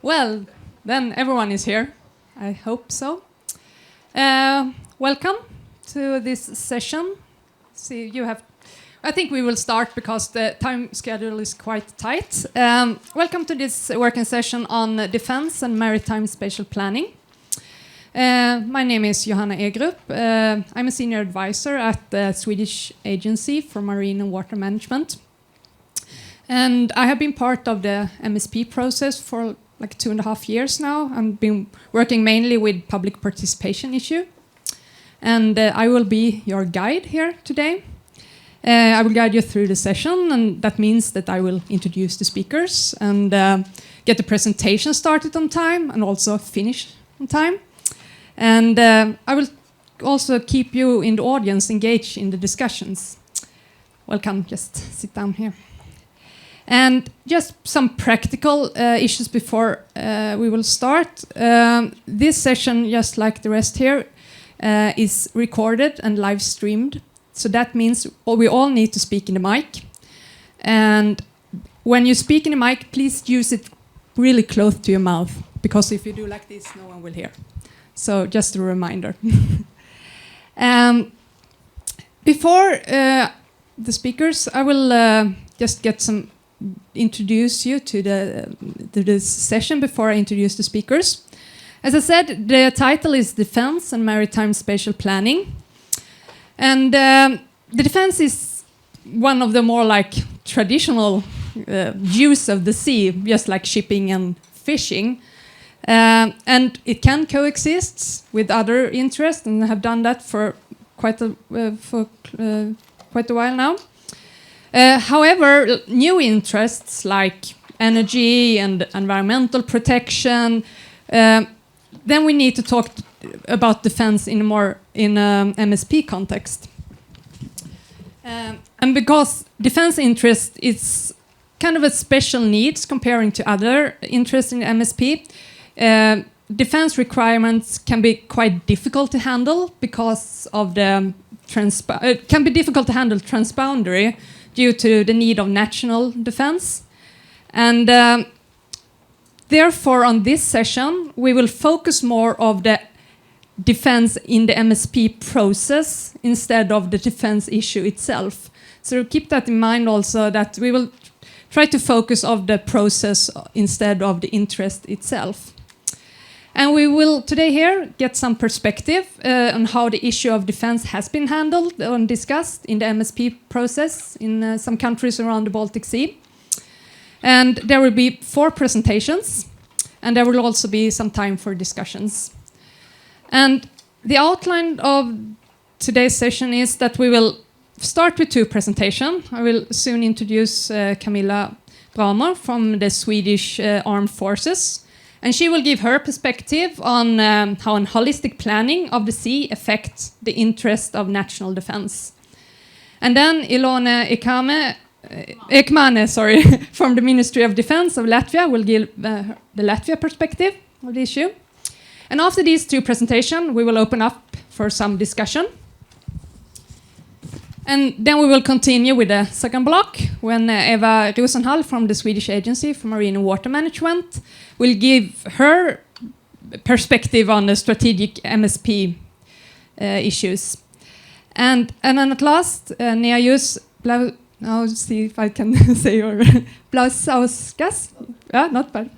Well, then everyone is here. I hope so. Welcome to this session. See, I think we will start because the time schedule is quite tight. Welcome to this working session on defense and maritime spatial planning. My name is Johanna Egerup. I'm a senior advisor at the Swedish Agency for Marine and Water Management. And I have been part of the MSP process for like 2.5 years now. I've been working mainly with public participation issue. And I will be your guide here today. I will guide you through the session, and that means that I will introduce the speakers and get the presentation started on time and also finish on time. And I will also keep you in the audience engaged in the discussions. Welcome, just sit down here. And just some practical issues before we will start. This session, just like the rest here, is recorded and live streamed. So that means we all need to speak in the mic. And when you speak in the mic, please use it really close to your mouth, because if you do like this, no one will hear. So just a reminder. Before the speakers, I will just introduce you to this session before I introduce the speakers. As I said, the title is Defense and Maritime Spatial Planning. And the defense is one of the more like traditional use of the sea, just like shipping and fishing. And it can coexist with other interests, and have done that for quite a while now. However, new interests like energy and environmental protection, then we need to talk about defense in MSP context. And because defense interest is kind of a special needs comparing to other interests in MSP, defense requirements can be quite difficult to handle because of the it can be difficult to handle transboundary due to the need of national defense. And therefore, on this session, we will focus more of the defense in the MSP process instead of the defense issue itself. So keep that in mind also, that we will try to focus on the process instead of the interest itself. And we will today here get some perspective on how the issue of defense has been handled and discussed in the MSP process in some countries around the Baltic Sea. And there will be 4 presentations, and there will also be some time for discussions. And the outline of today's session is that we will start with 2 presentations. I will soon introduce Camilla Bramer from the Swedish Armed Forces. And she will give her perspective on how a holistic planning of the sea affects the interest of national defense. And then Ilona Ekmane, from the Ministry of Defense of Latvia will give the Latvia perspective of the issue. And after these 2 presentations, we will open up for some discussion. And then we will continue with the second block, when Eva Rosenhall from the Swedish Agency for Marine and Water Management will give her perspective on the strategic MSP issues. And then at last, Neajus, I'll see if I can say your Blausauskas, not bad,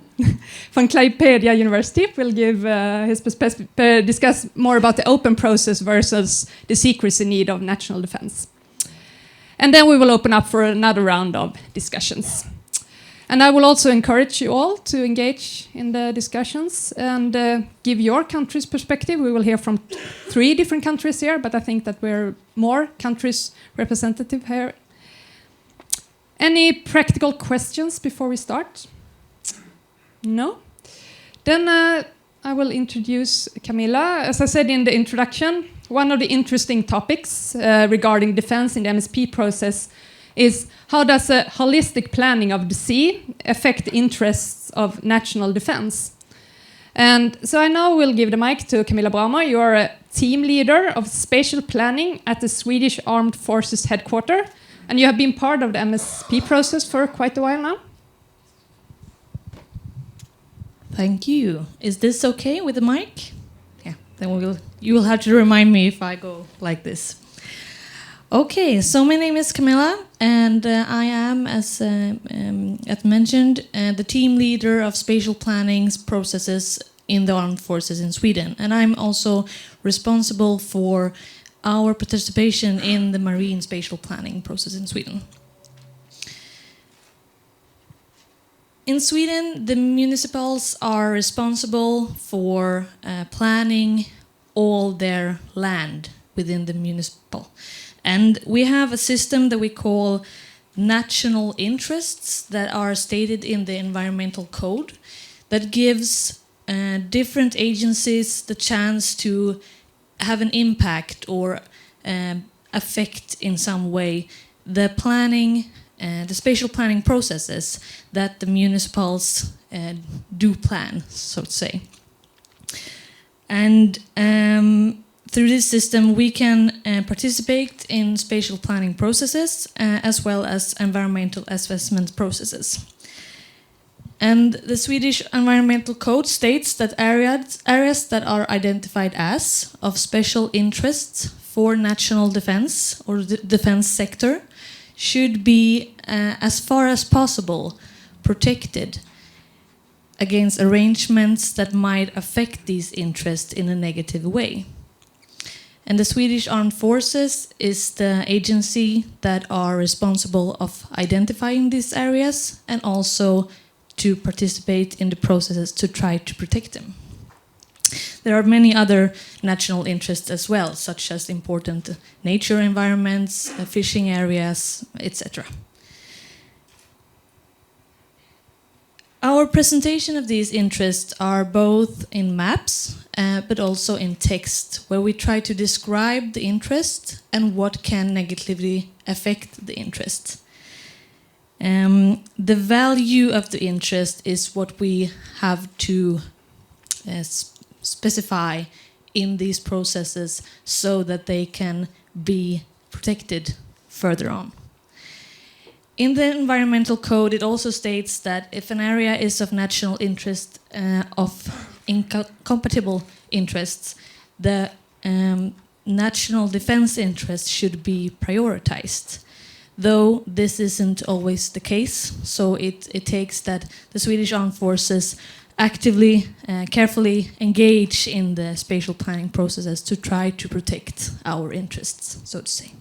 from Klaipėda University will give his perspective, discuss more about the open process versus the secrecy need of national defense. And then we will open up for another round of discussions. And I will also encourage you all to engage in the discussions and give your country's perspective. We will hear from 3 different countries here, but I think that we're more countries representative here. Any practical questions before we start? No? Then I will introduce Camilla. As I said in the introduction, one of the interesting topics regarding defense in the MSP process is how does a holistic planning of the sea affect the interests of national defense? And so I now will give the mic to Camilla Bramer. You are a team leader of spatial planning at the Swedish Armed Forces Headquarters, and you have been part of the MSP process for quite a while now. Thank you. Is this okay with the mic? Yeah, then you will have to remind me if I go like this. Okay, so my name is Camilla, and I am, as mentioned, the team leader of spatial planning processes in the armed forces in Sweden. And I'm also responsible for our participation in the marine spatial planning process in Sweden. In Sweden, the municipals are responsible for planning all their land within the municipal. And we have a system that we call national interests that are stated in the environmental code that gives different agencies the chance to have an impact or affect in some way the planning, the spatial planning processes that the municipals do plan, so to say. And through this system, we can participate in spatial planning processes as well as environmental assessment processes. And the Swedish Environmental Code states that areas that are identified as of special interest for national defense or the defense sector should be, as far as possible, protected against arrangements that might affect these interests in a negative way. And the Swedish Armed Forces is the agency that are responsible of identifying these areas and also to participate in the processes to try to protect them. There are many other national interests as well, such as important nature environments, fishing areas, etc. Our presentation of these interests are both in maps, but also in text, where we try to describe the interest and what can negatively affect the interest. The value of the interest is what we have to specify in these processes so that they can be protected further on. In the environmental code, it also states that if an area is of national interest, of incompatible interests, the national defense interest should be prioritized. Though this isn't always the case, so it takes that the Swedish Armed Forces actively, carefully engage in the spatial planning processes to try to protect our interests, so to say.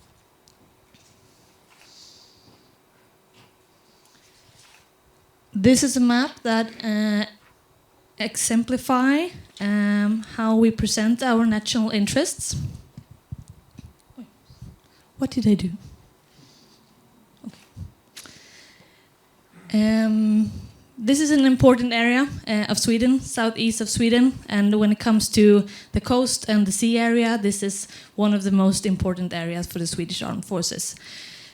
This is a map that exemplifies how we present our national interests. What did I do? Okay. This is an important area of Sweden, southeast of Sweden, and when it comes to the coast and the sea area, this is one of the most important areas for the Swedish Armed Forces.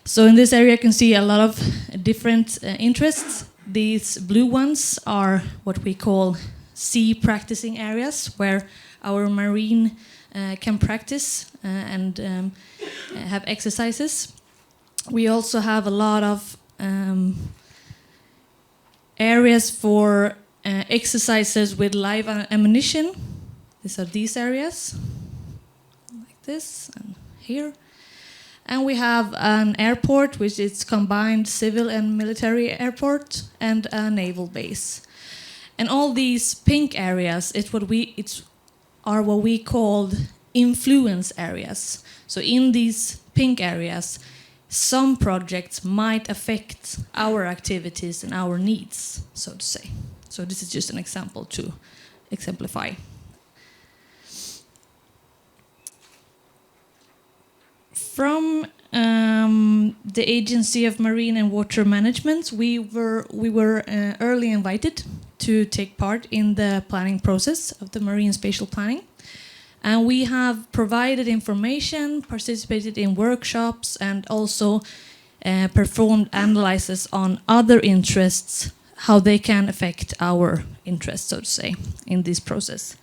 So in this area you can see a lot of different interests. These blue ones are what we call sea practicing areas, where our marine can practice and have exercises. We also have a lot of areas for exercises with live ammunition. These are these areas, like this and here. And we have an airport, which is combined civil and military airport, and a naval base. And all these pink areas are what we called influence areas. So in these pink areas, some projects might affect our activities and our needs, so to say. So this is just an example to exemplify. From the Agency of Marine and Water Management, we were early invited to take part in the planning process of the marine spatial planning. And we have provided information, participated in workshops, and also performed analysis on other interests, how they can affect our interests, so to say, in this process.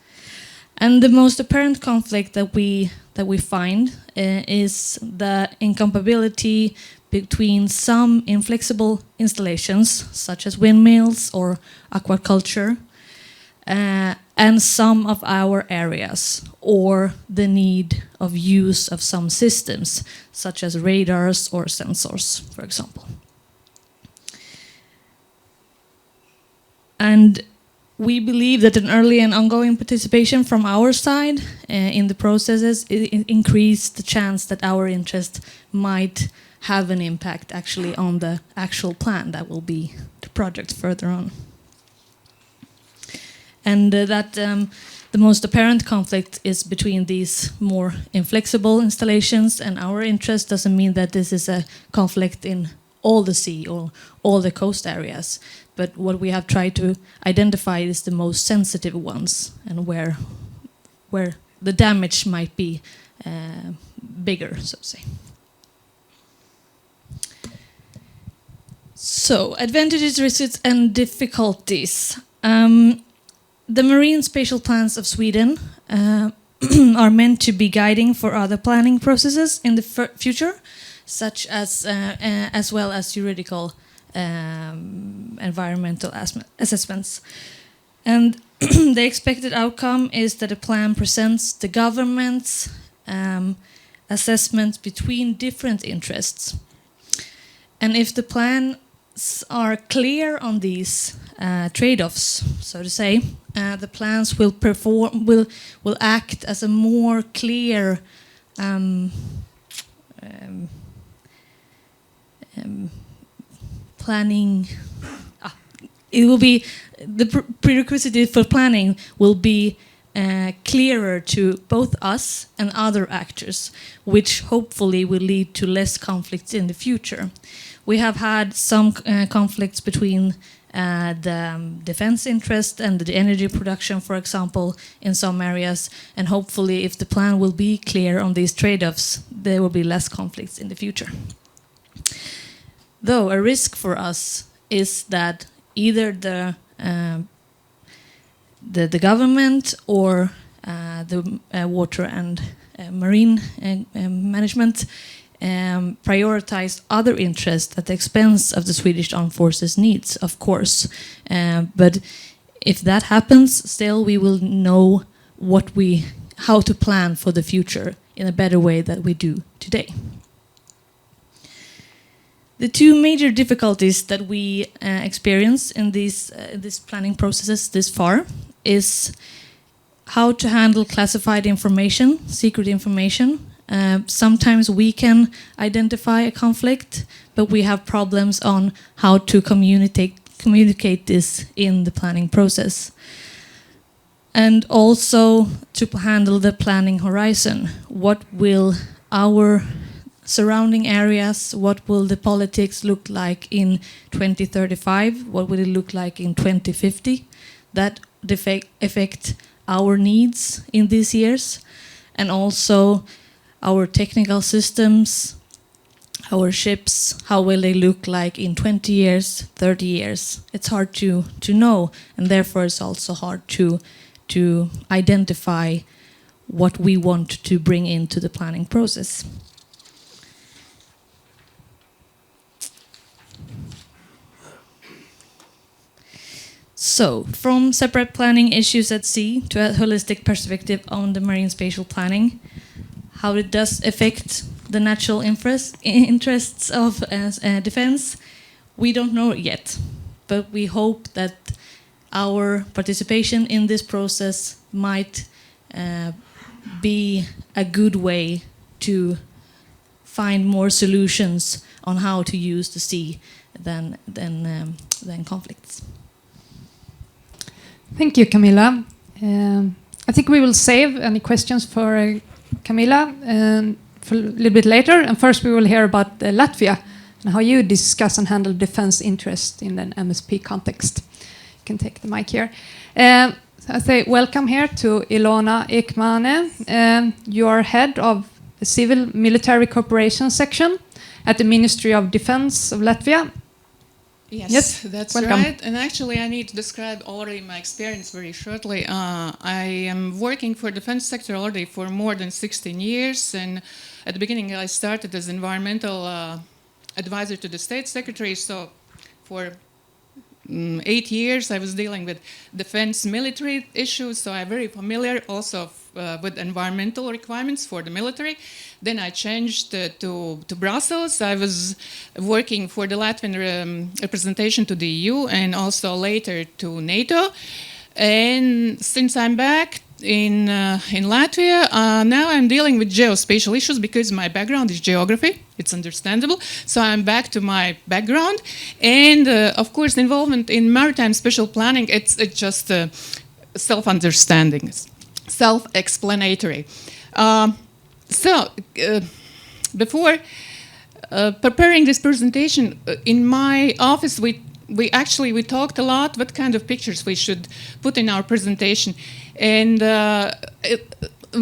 And the most apparent conflict that we find is the incompatibility between some inflexible installations, such as windmills or aquaculture, and some of our areas, or the need of use of some systems, such as radars or sensors, for example. And we believe that an early and ongoing participation from our side in the processes increase the chance that our interest might have an impact actually on the actual plan that will be the project further on. And that the most apparent conflict is between these more inflexible installations, and our interest doesn't mean that this is a conflict in all the sea or all the coast areas, but what we have tried to identify is the most sensitive ones, and where the damage might be bigger, so to say. So, advantages, risks, and difficulties. The marine spatial plans of Sweden are meant to be guiding for other planning processes in the future, such as well as juridical environmental assessments. And the expected outcome is that a plan presents the government's assessments between different interests. And if the plans are clear on these trade-offs, so to say, the plans will act as a more clear planning. It will be the prerequisite for planning will be clearer to both us and other actors, which hopefully will lead to less conflicts in the future. We have had some conflicts between the defense interest and the energy production, for example, in some areas, and hopefully if the plan will be clear on these trade-offs, there will be less conflicts in the future. Though a risk for us is that either the government or the water and marine management prioritize other interests at the expense of the Swedish Armed Forces needs, of course. But if that happens, still we will know how to plan for the future in a better way than we do today. The two major difficulties that we experience in these planning processes this far is how to handle classified information, secret information. Sometimes we can identify a conflict, but we have problems on how to communicate this in the planning process. And also to handle the planning horizon. What will our surrounding areas, what will the politics look like in 2035? What will it look like in 2050? That affect our needs in these years, and also our technical systems, our ships, how will they look like in 20 years, 30 years? It's hard to know, and therefore it's also hard to identify what we want to bring into the planning process. So, from separate planning issues at sea to a holistic perspective on the marine spatial planning, how it does affect the natural interests of defense, we don't know yet. But we hope that our participation in this process might be a good way to find more solutions on how to use the sea than conflicts. Thank you, Camilla. I think we will save any questions for Camilla for a little bit later. And first we will hear about Latvia and how you discuss and handle defense interest in an MSP context. You can take the mic here. I say welcome here to Ilona Ekmane. You are head of the Civil Military Cooperation section at the Ministry of Defense of Latvia. Yes, that's welcome. right. And actually, I need to describe already my experience very shortly. I am working for the defense sector already for more than 16 years. And at the beginning, I started as environmental advisor to the state secretary. So for 8 years I was dealing with defense military issues, so I'm very familiar also with environmental requirements for the military. Then I changed to Brussels. I was working for the Latvian representation to the EU and also later to NATO. And since I'm back in Latvia, now I'm dealing with geospatial issues because my background is geography. It's understandable. So I'm back to my background. And of course, involvement in maritime special planning, it's just self-understanding, self-explanatory. Before preparing this presentation, in my office, we talked a lot what kind of pictures we should put in our presentation. And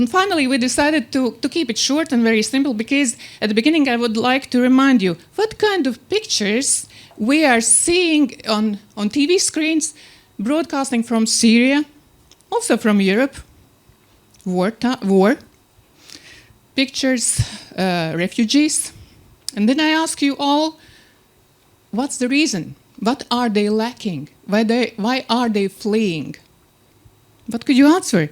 finally, we decided to keep it short and very simple because at the beginning I would like to remind you what kind of pictures we are seeing on TV screens broadcasting from Syria, also from Europe, war, pictures, refugees. And then I ask you all, what's the reason? What are they lacking? Why are they fleeing? What could you answer?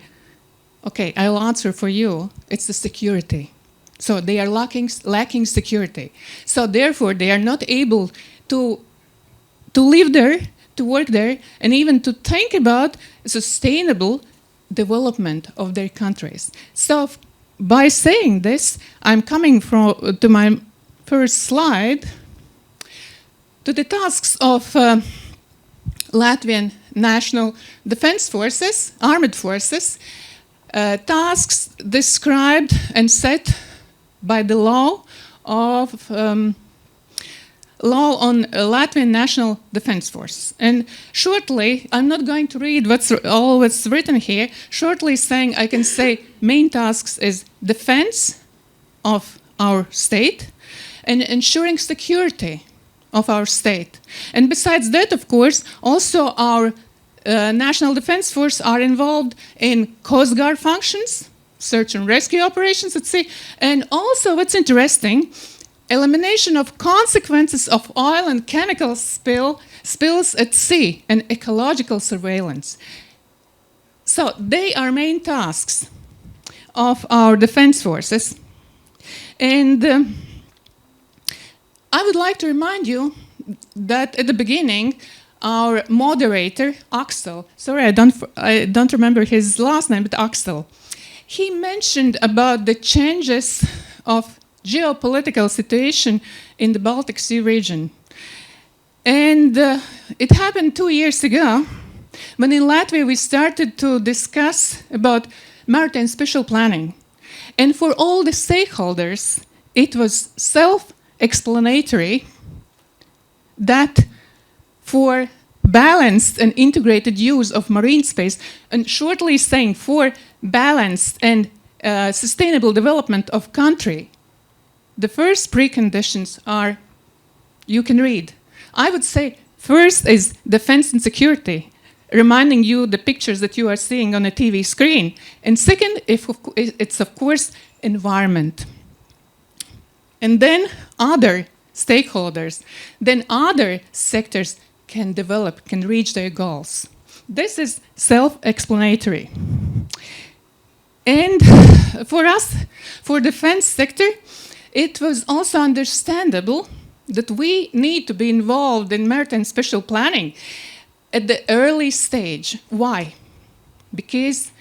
Okay, I'll answer for you. It's the security. So they are lacking security. So therefore, they are not able to live there, to work there, and even to think about sustainable development of their countries. So by saying this, I'm coming to my first slide, to the tasks of Latvian National Defense Forces, Armed Forces, tasks described and set by the law on Latvian National Defense Force. And shortly, I'm not going to read what's written here. Shortly saying, I can say main tasks is defense of our state and ensuring security of our state. And besides that, of course, also our National Defense Force are involved in Coast Guard functions, search and rescue operations at sea, and also what's interesting, elimination of consequences of oil and chemical spills at sea and ecological surveillance. So they are main tasks of our defense forces. And I would like to remind you that at the beginning, our moderator, Axel, sorry, I don't remember his last name, but Axel, he mentioned about the changes of geopolitical situation in the Baltic Sea region. And it happened 2 years ago when in Latvia we started to discuss about maritime special planning. And for all the stakeholders, it was self-explanatory that for balanced and integrated use of marine space, and shortly saying for balanced and sustainable development of country, the first preconditions are, you can read. I would say first is defense and security, reminding you the pictures that you are seeing on a TV screen. And second, it's of course environment. And then other stakeholders, then other sectors can develop, can reach their goals. This is self-explanatory. And for us, for defense sector, it was also understandable that we need to be involved in maritime special planning at the early stage. Why? Because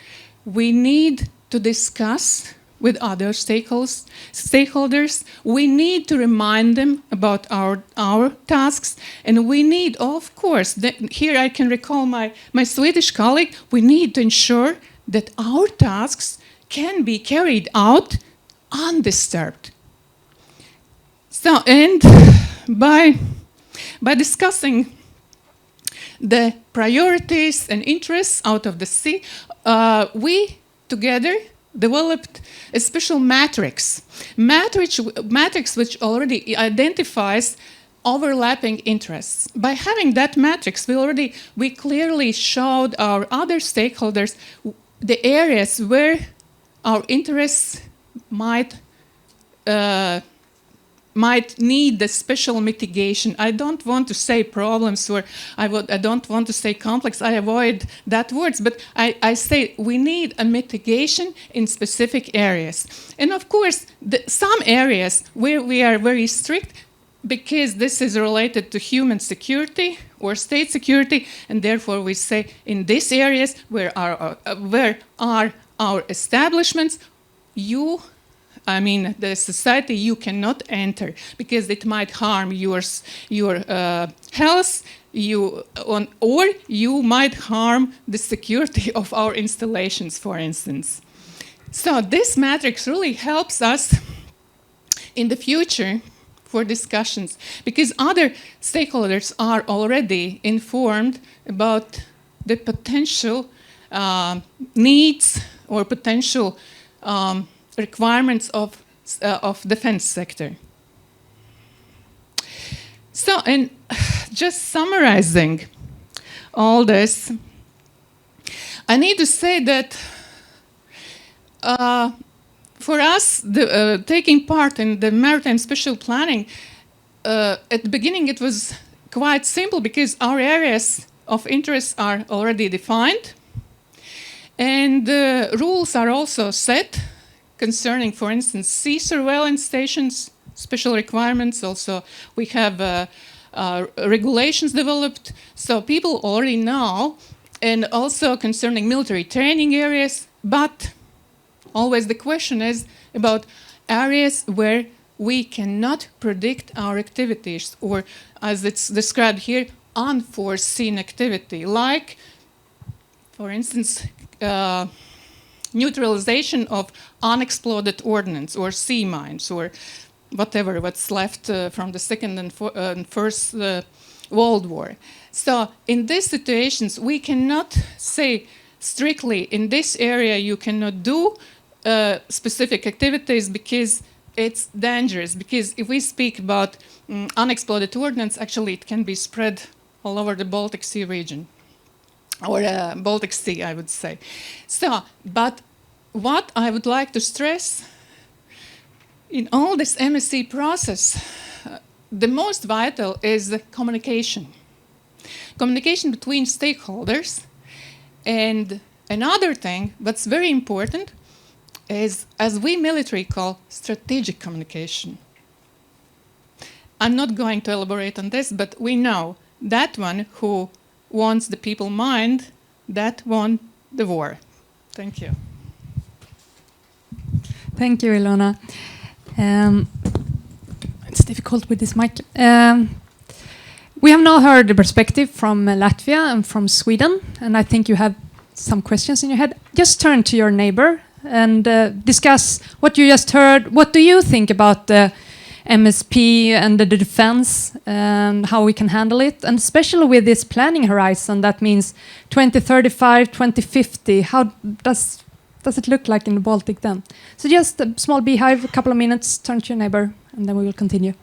we need to discuss with other stakeholders. We need to remind them about our tasks, and we need, of course, here I can recall my Swedish colleague, we need to ensure that our tasks can be carried out undisturbed. So, and by discussing the priorities and interests out of the sea, we together developed a special matrix which already identifies overlapping interests. By having that matrix, we clearly showed our other stakeholders the areas where our interests might might need the special mitigation. I don't want to say problems, or I don't want to say complex. I avoid that words, but I say we need a mitigation in specific areas. And of course, some areas where we are very strict, because this is related to human security or state security, and therefore we say in these areas where are our establishments, the society, you cannot enter because it might harm your health, or you might harm the security of our installations, for instance. So this matrix really helps us in the future for discussions, because other stakeholders are already informed about the potential needs or potential requirements of defense sector. So, and just summarizing all this, I need to say that for us, taking part in the maritime spatial planning, at the beginning it was quite simple because our areas of interest are already defined, and the rules are also set concerning, for instance, sea surveillance stations, special requirements. Also, we have regulations developed, so people already know, and also concerning military training areas, but always the question is about areas where we cannot predict our activities, or as it's described here, unforeseen activity, like, for instance, neutralization of unexploded ordnance or sea mines or whatever what's left from the Second and First World War. So in these situations, we cannot say strictly in this area you cannot do specific activities because it's dangerous. Because if we speak about unexploded ordnance, actually it can be spread all over the Baltic Sea region, or Baltic Sea, I would say. So, but what I would like to stress in all this MSC process, the most vital is the communication. Communication between stakeholders. And another thing that's very important is, as we military call, strategic communication. I'm not going to elaborate on this, but we know that one who wants the people mind, that won the war. Thank you. Thank you, Ilona. It's difficult with this mic. We have now heard the perspective from Latvia and from Sweden, and I think you have some questions in your head. Just turn to your neighbor and discuss what you just heard. What do you think about the MSP and the defense and how we can handle it? And especially with this planning horizon, that means 2035, 2050, how does it look like in the Baltic then? So just a small beehive, a couple of minutes, turn to your neighbor, and then we will continue.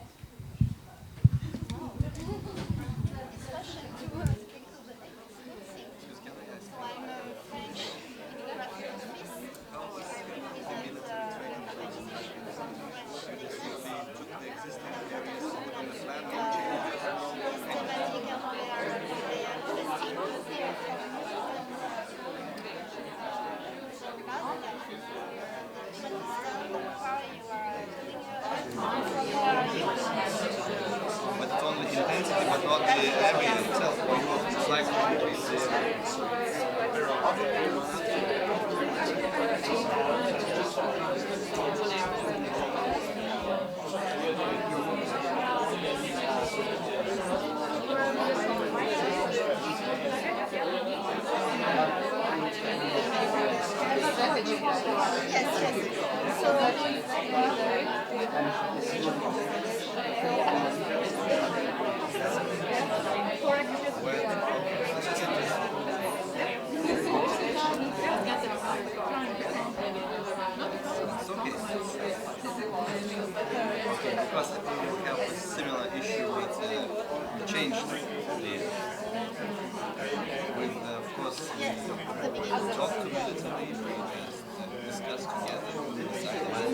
discuss together and decide when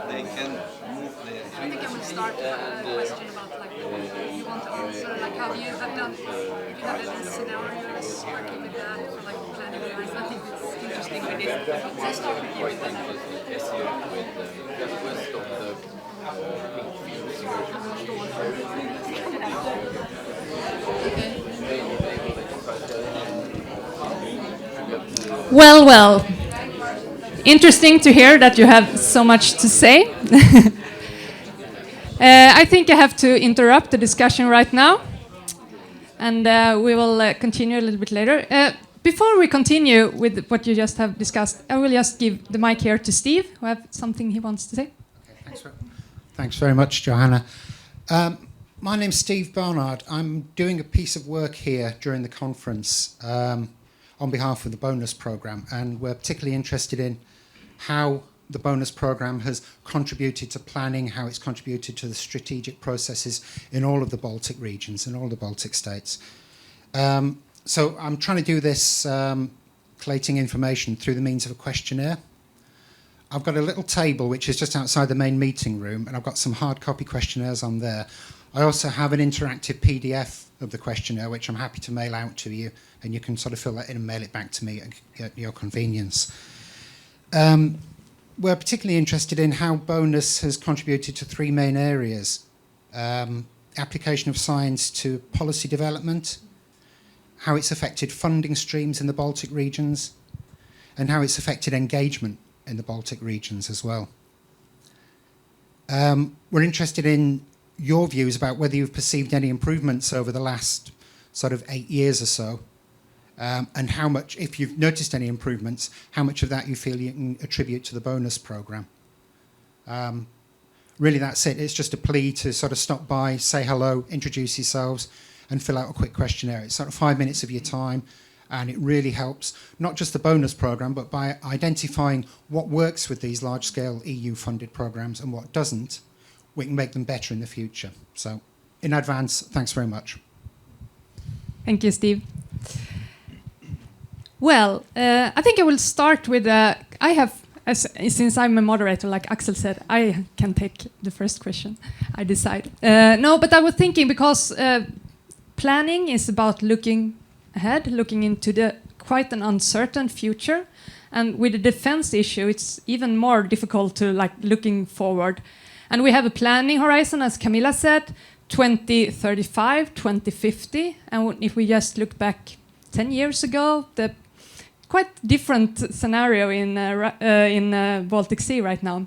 they can move the I think I will start a question about like you want to answer, like how you have done, if you have any scenarios working with that for like planning horizon. I think it's interesting with this. So I'll start with you and then well, well. Interesting to hear that you have so much to say. I think I have to interrupt the discussion right now, and we will continue a little bit later. Before we continue with what you just have discussed, I will just give the mic here to Steve, who have something he wants to say. Okay, thanks very much, Johanna. My name's Steve Barnard. I'm doing a piece of work here during the conference on behalf of the bonus programme, and we're particularly interested in how the bonus programme has contributed to planning, how it's contributed to the strategic processes in all of the Baltic regions and all the Baltic states. So I'm trying to do this collating information through the means of a questionnaire. I've got a little table which is just outside the main meeting room, and I've got some hard copy questionnaires on there. I also have an interactive PDF of the questionnaire which I'm happy to mail out to you, and you can sort of fill that in and mail it back to me at your convenience. We're particularly interested in how bonus has contributed to three main areas: application of science to policy development, how it's affected funding streams in the Baltic regions, and how it's affected engagement in the Baltic regions as well. We're interested in your views about whether you've perceived any improvements over the last sort of 8 years or so, and how much, if you've noticed any improvements, how much of that you feel you can attribute to the bonus programme. Really, that's it. It's just a plea to sort of stop by, say hello, introduce yourselves, and fill out a quick questionnaire. It's sort of 5 minutes of your time, and it really helps, not just the bonus programme, but by identifying what works with these large-scale EU-funded programmes and what doesn't, we can make them better in the future. So, in advance, thanks very much. Thank you, Steve. Well, I think I will start with, since I'm a moderator, like Axel said, I can take the first question, I decide. No, but I was thinking, because planning is about looking ahead, looking into the quite an uncertain future. And with the defense issue, it's even more difficult to like looking forward. And we have a planning horizon, as Camilla said, 2035, 2050. And if we just look back 10 years ago, the quite different scenario in Baltic Sea right now.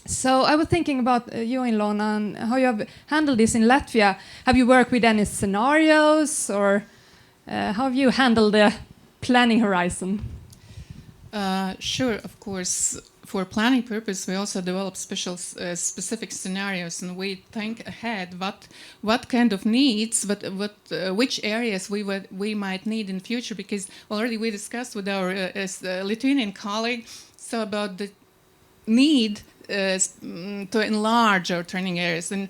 So I was thinking about you, Ilona, and how you have handled this in Latvia. Have you worked with any scenarios, or how have you handled the planning horizon? Sure, of course. For planning purpose, we also develop specific scenarios, and we think ahead what kind of needs, which areas we might need in future. Because already we discussed with our Lithuanian colleague about the need to enlarge our training areas, and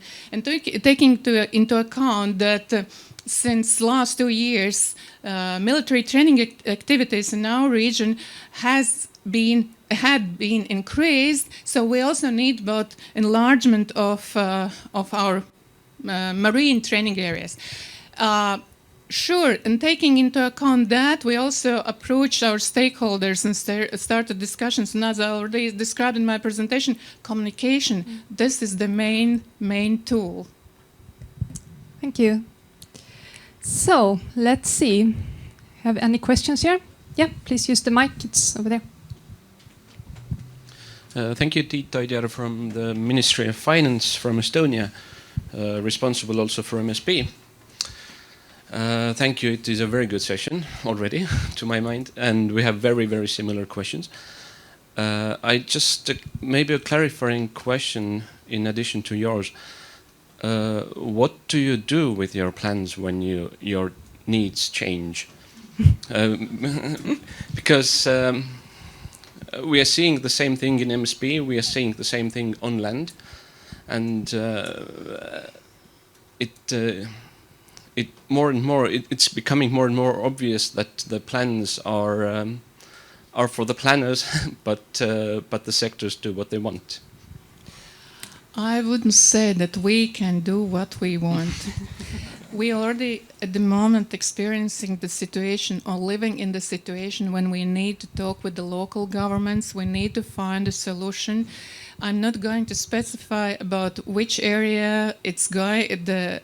taking into account that since last 2 years, military training activities in our region had been increased, so we also need about enlargement of our marine training areas. Sure, and taking into account that, we also approached our stakeholders and started discussions. And as I already described in my presentation, communication. This is the main tool. Thank you. So let's see. Have any questions here? Yeah, please use the mic. It's over there. Thank you, Tiit Oidjärv from the Ministry of Finance from Estonia, responsible also for MSP. Thank you. It is a very good session already, to my mind, and we have very, very similar questions. I just maybe a clarifying question in addition to yours. What do you do with your plans when your needs change? Because we are seeing the same thing in MSP, we are seeing the same thing on land, and it's becoming more and more obvious that the plans are are for the planners, but the sectors do what they want. I wouldn't say that we can do what we want. We already, at the moment, experiencing the situation or living in the situation when we need to talk with the local governments, we need to find a solution. I'm not going to specify about which area it's going. The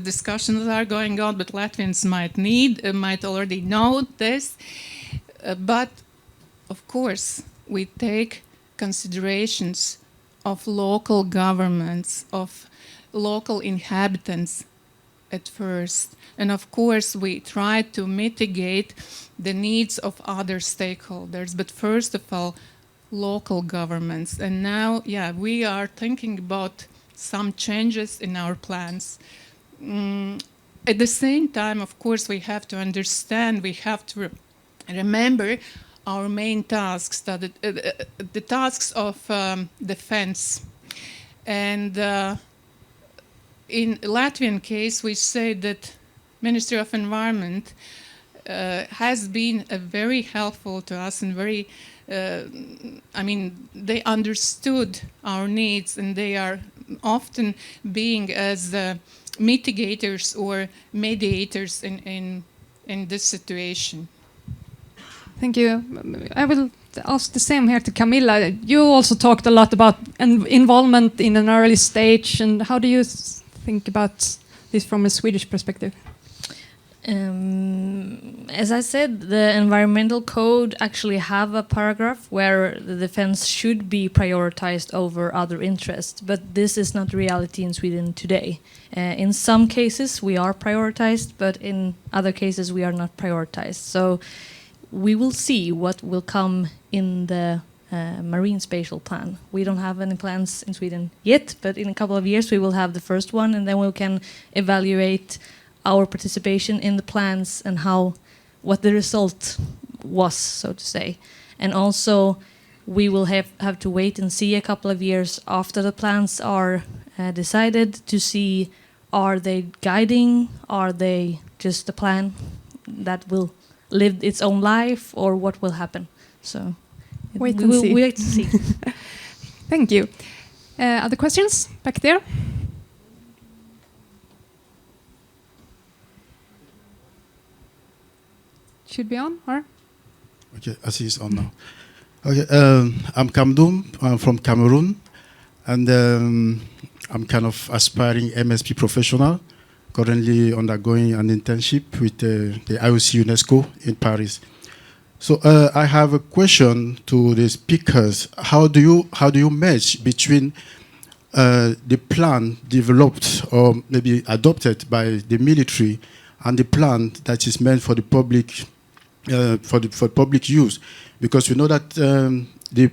discussions are going on, but Latvians might already know this. But of course, we take considerations of local governments, of local inhabitants at first. And of course, we try to mitigate the needs of other stakeholders, but first of all, local governments. And now, we are thinking about some changes in our plans. At the same time, of course, we have to understand, we have to remember our main tasks, the tasks of defense. And in Latvian case, we say that Ministry of Environment has been very helpful to us and very, they understood our needs, and they are often being as mitigators or mediators in this situation. Thank you. I will ask the same here to Camilla. You also talked a lot about involvement in an early stage, and how do you think about this from a Swedish perspective? As I said, the environmental code actually have a paragraph where the defense should be prioritized over other interests, but this is not reality in Sweden today. In some cases we are prioritized, but in other cases we are not prioritized. So we will see what will come in the marine spatial plan. We don't have any plans in Sweden yet, but in a couple of years we will have the first one, and then we can evaluate our participation in the plans and what the result was, so to say. And also we will have to wait and see a couple of years after the plans are decided to see, are they guiding, are they just a plan that will live its own life, or what will happen. So wait and see. Wait to see. Thank you. Other questions back there? Should be on, or? Okay, I see it's on now. Okay, I'm Kamdoum. I'm from Cameroon, and I'm kind of aspiring MSP professional, currently undergoing an internship with the IOC UNESCO in Paris. So I have a question to the speakers. How do you match between the plan developed or maybe adopted by the military and the plan that is meant for the public for public use? Because we know that the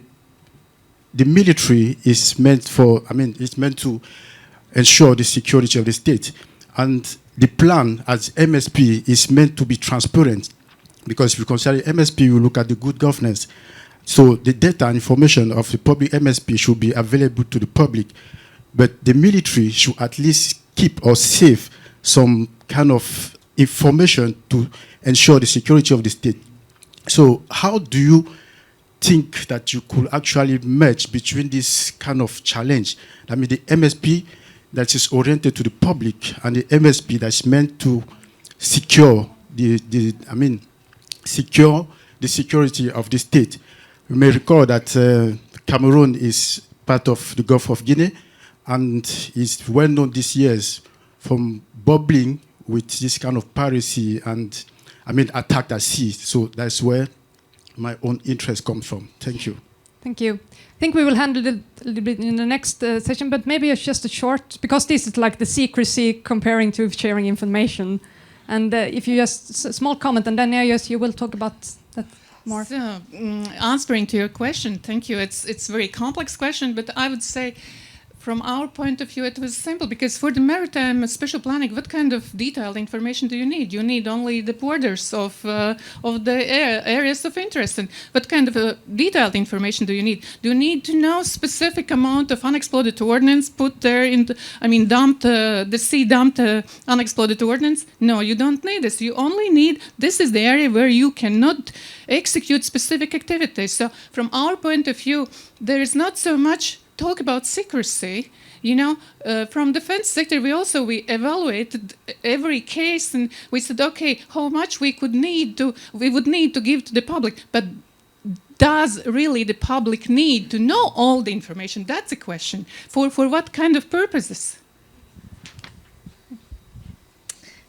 military is meant for, it's meant to ensure the security of the state. And the plan as MSP is meant to be transparent, because if you consider MSP, you look at the good governance. So the data and information of the public MSP should be available to the public, but the military should at least keep or save some kind of information to ensure the security of the state. So how do you think that you could actually match between this kind of challenge? I mean, the MSP that is oriented to the public and the MSP that's meant to secure secure the security of the state. You may recall that Cameroon is part of the Gulf of Guinea, and is well known these years from bubbling with this kind of piracy and attack at sea. So that's where my own interest comes from. Thank you. Thank you. I think we will handle it a little bit in the next session, but maybe it's just a short, because this is like the secrecy comparing to sharing information. And if you just a small comment, and then you will talk about that more. So, answering to your question, thank you. It's a very complex question, but I would say, from our point of view, it was simple, because for the maritime special planning, what kind of detailed information do you need? You need only the borders of the areas of interest. And what kind of detailed information do you need? Do you need to know specific amount of unexploded ordnance put there in dumped, the sea dumped unexploded ordnance? No, you don't need this. You only need, this is the area where you cannot execute specific activities. So from our point of view, there is not so much talk about secrecy. From defense sector, we evaluated every case, and we said, okay, how much we would need to give to the public, but does really the public need to know all the information? That's a question. For what kind of purposes?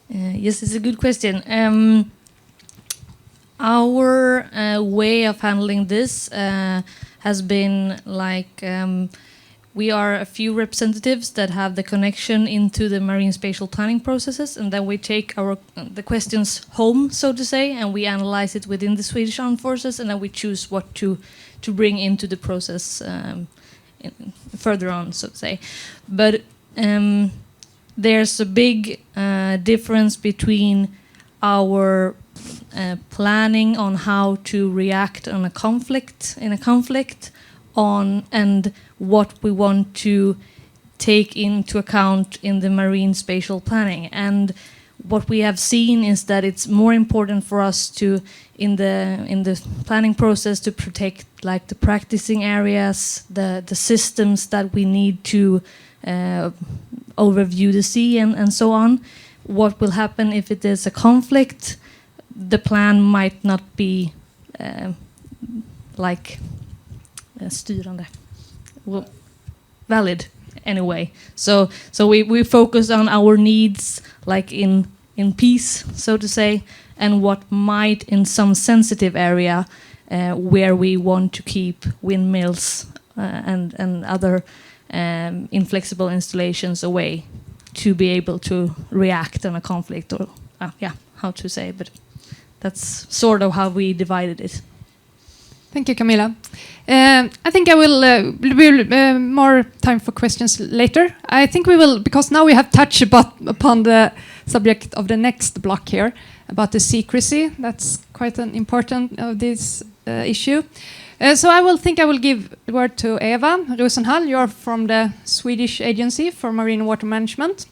Yes, it's a good question. Our way of handling this has been like, we are a few representatives that have the connection into the marine spatial planning processes, and then we take the questions home, so to say, and we analyze it within the Swedish Armed Forces, and then we choose what to bring into the process further on, so to say. But there's a big difference between our planning on how to react on a conflict, and what we want to take into account in the marine spatial planning. And what we have seen is that it's more important for us to, in the planning process, to protect like the practicing areas, the systems that we need to overview the sea and so on. What will happen if it is a conflict? The plan might not be styrande, valid anyway. So we focus on our needs, like in peace, so to say, and what might in some sensitive area where we want to keep windmills and other inflexible installations away to be able to react on a conflict, or how to say, but that's sort of how we divided it. Thank you, Camilla. I think I will more time for questions later. I think we will, because now we have touched upon the subject of the next block here, about the secrecy. That's quite an important of this issue. So I will give the word to Eva Rosenhall. You're from the Swedish Agency for Marine Water Management.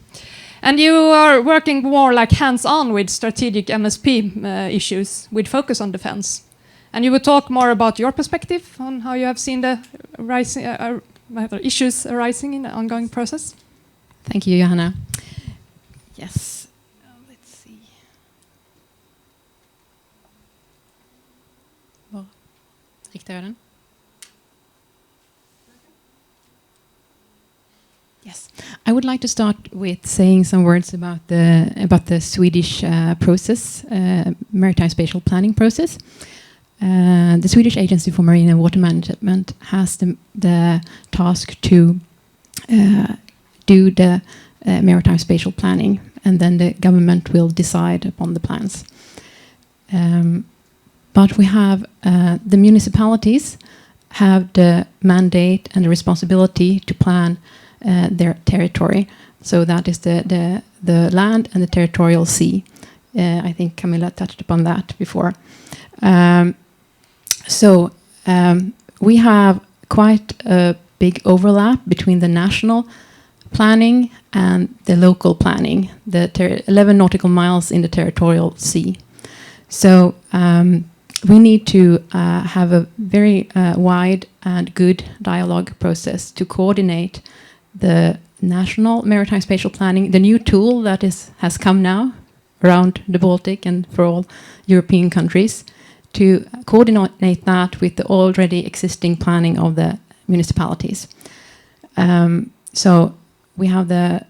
And you are working more like hands-on with strategic MSP issues with focus on defense. And you will talk more about your perspective on how you have seen the issues arising in the ongoing process. Thank you, Johanna. Yes. Let's see. Var riktar jag den? Yes, I would like to start with saying some words about the Swedish process, maritime spatial planning process. The Swedish Agency for Marine and Water Management has the task to do the maritime spatial planning, and then the government will decide upon the plans. But we have the municipalities have the mandate and the responsibility to plan their territory. So that is the land and the territorial sea. I think Camilla touched upon that before. So we have quite a big overlap between the national planning and the local planning, the 11 nautical miles in the territorial sea. So we need to have a very wide and good dialogue process to coordinate the national maritime spatial planning, the new tool that has come now around the Baltic and for all European countries, to coordinate that with the already existing planning of the municipalities. So we have the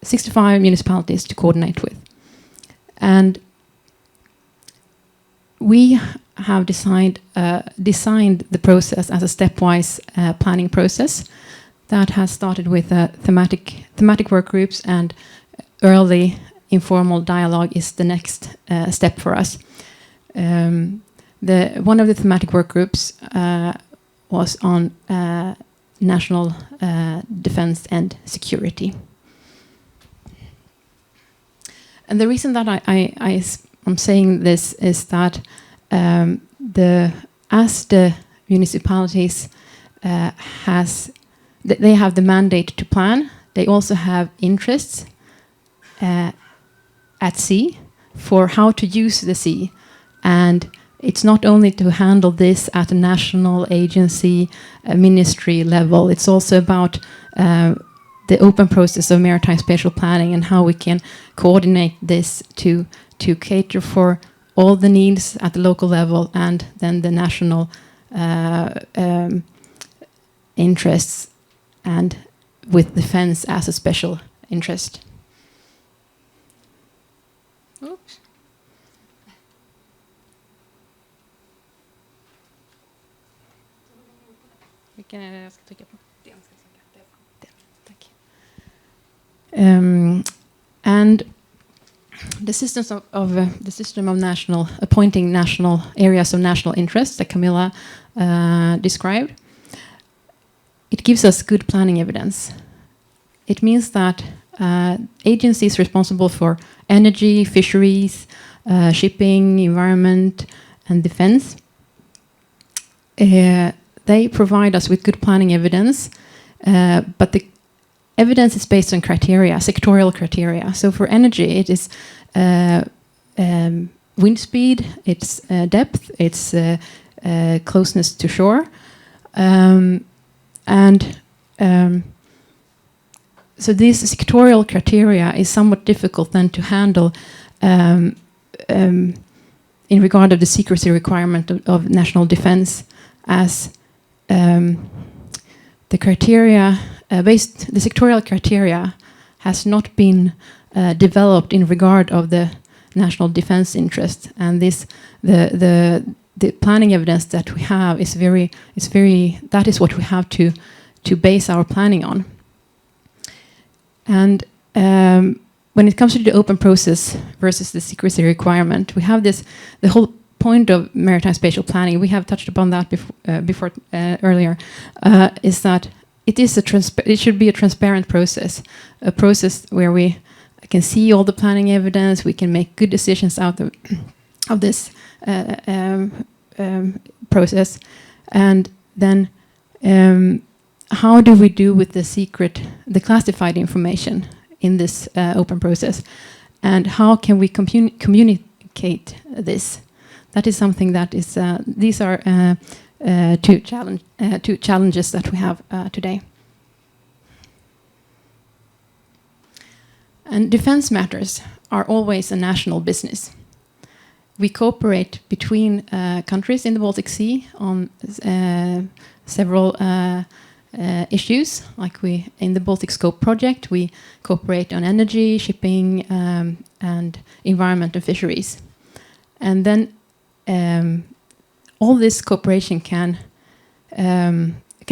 65 municipalities to coordinate with. And we have designed the process as a stepwise planning process that has started with thematic work groups, and early informal dialogue is the next step for us. One of the thematic work groups was on national defense and security. And the reason that I'm saying this is that as the municipalities they have the mandate to plan, they also have interests at sea for how to use the sea. And it's not only to handle this at a national agency, ministry level, it's also about the open process of maritime spatial planning and how we can coordinate this to cater for all the needs at the local level and then the national interests, and with defense as a special interest. Oops. And the systems the system of national appointing national areas of national interest that Camilla described, it gives us good planning evidence. It means that agencies responsible for energy, fisheries, shipping, environment, and defense, they provide us with good planning evidence, but the evidence is based on criteria, sectorial criteria. So for energy, it is wind speed, it's depth, it's closeness to shore, so this sectorial criteria is somewhat difficult then to handle in regard of the secrecy requirement of national defense, as the criteria the sectorial criteria has not been developed in regard of the national defense interest, and the planning evidence that we have is that is what we have to base our planning on. And when it comes to the open process versus the secrecy requirement, we have the whole point of maritime spatial planning, we have touched upon that before earlier, is that it should be a transparent process, a process where we can see all the planning evidence, we can make good decisions out of this process. And then how do we do with the classified information in this open process, and how can we communicate this? That is something that is, these are two challenges that we have today. And defense matters are always a national business. We cooperate between countries in the Baltic Sea on several issues, like in the Baltic SCOPE project, we cooperate on energy, shipping, and environment and fisheries. And then all this cooperation can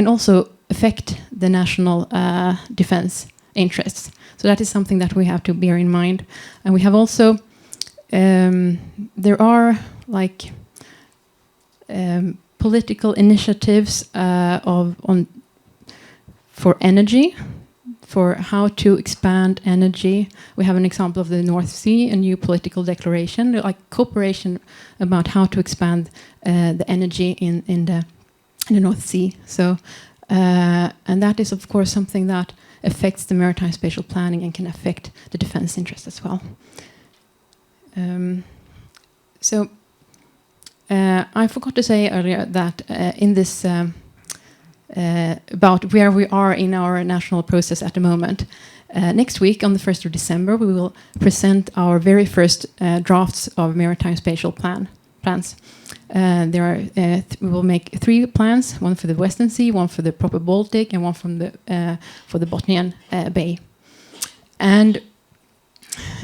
also affect the national defense interests. So that is something that we have to bear in mind. And we have also, there are like political initiatives for energy, for how to expand energy. We have an example of the North Sea, a new political declaration, like cooperation about how to expand the energy in the North Sea. So, and that is of course something that affects the maritime spatial planning and can affect the defense interest as well. I forgot to say earlier that in this about where we are in our national process at the moment. Next week, on the 1st of December, we will present our very first drafts of maritime spatial plans. We will make 3 plans: one for the Western Sea, one for the proper Baltic, and one for the Botnian Bay. And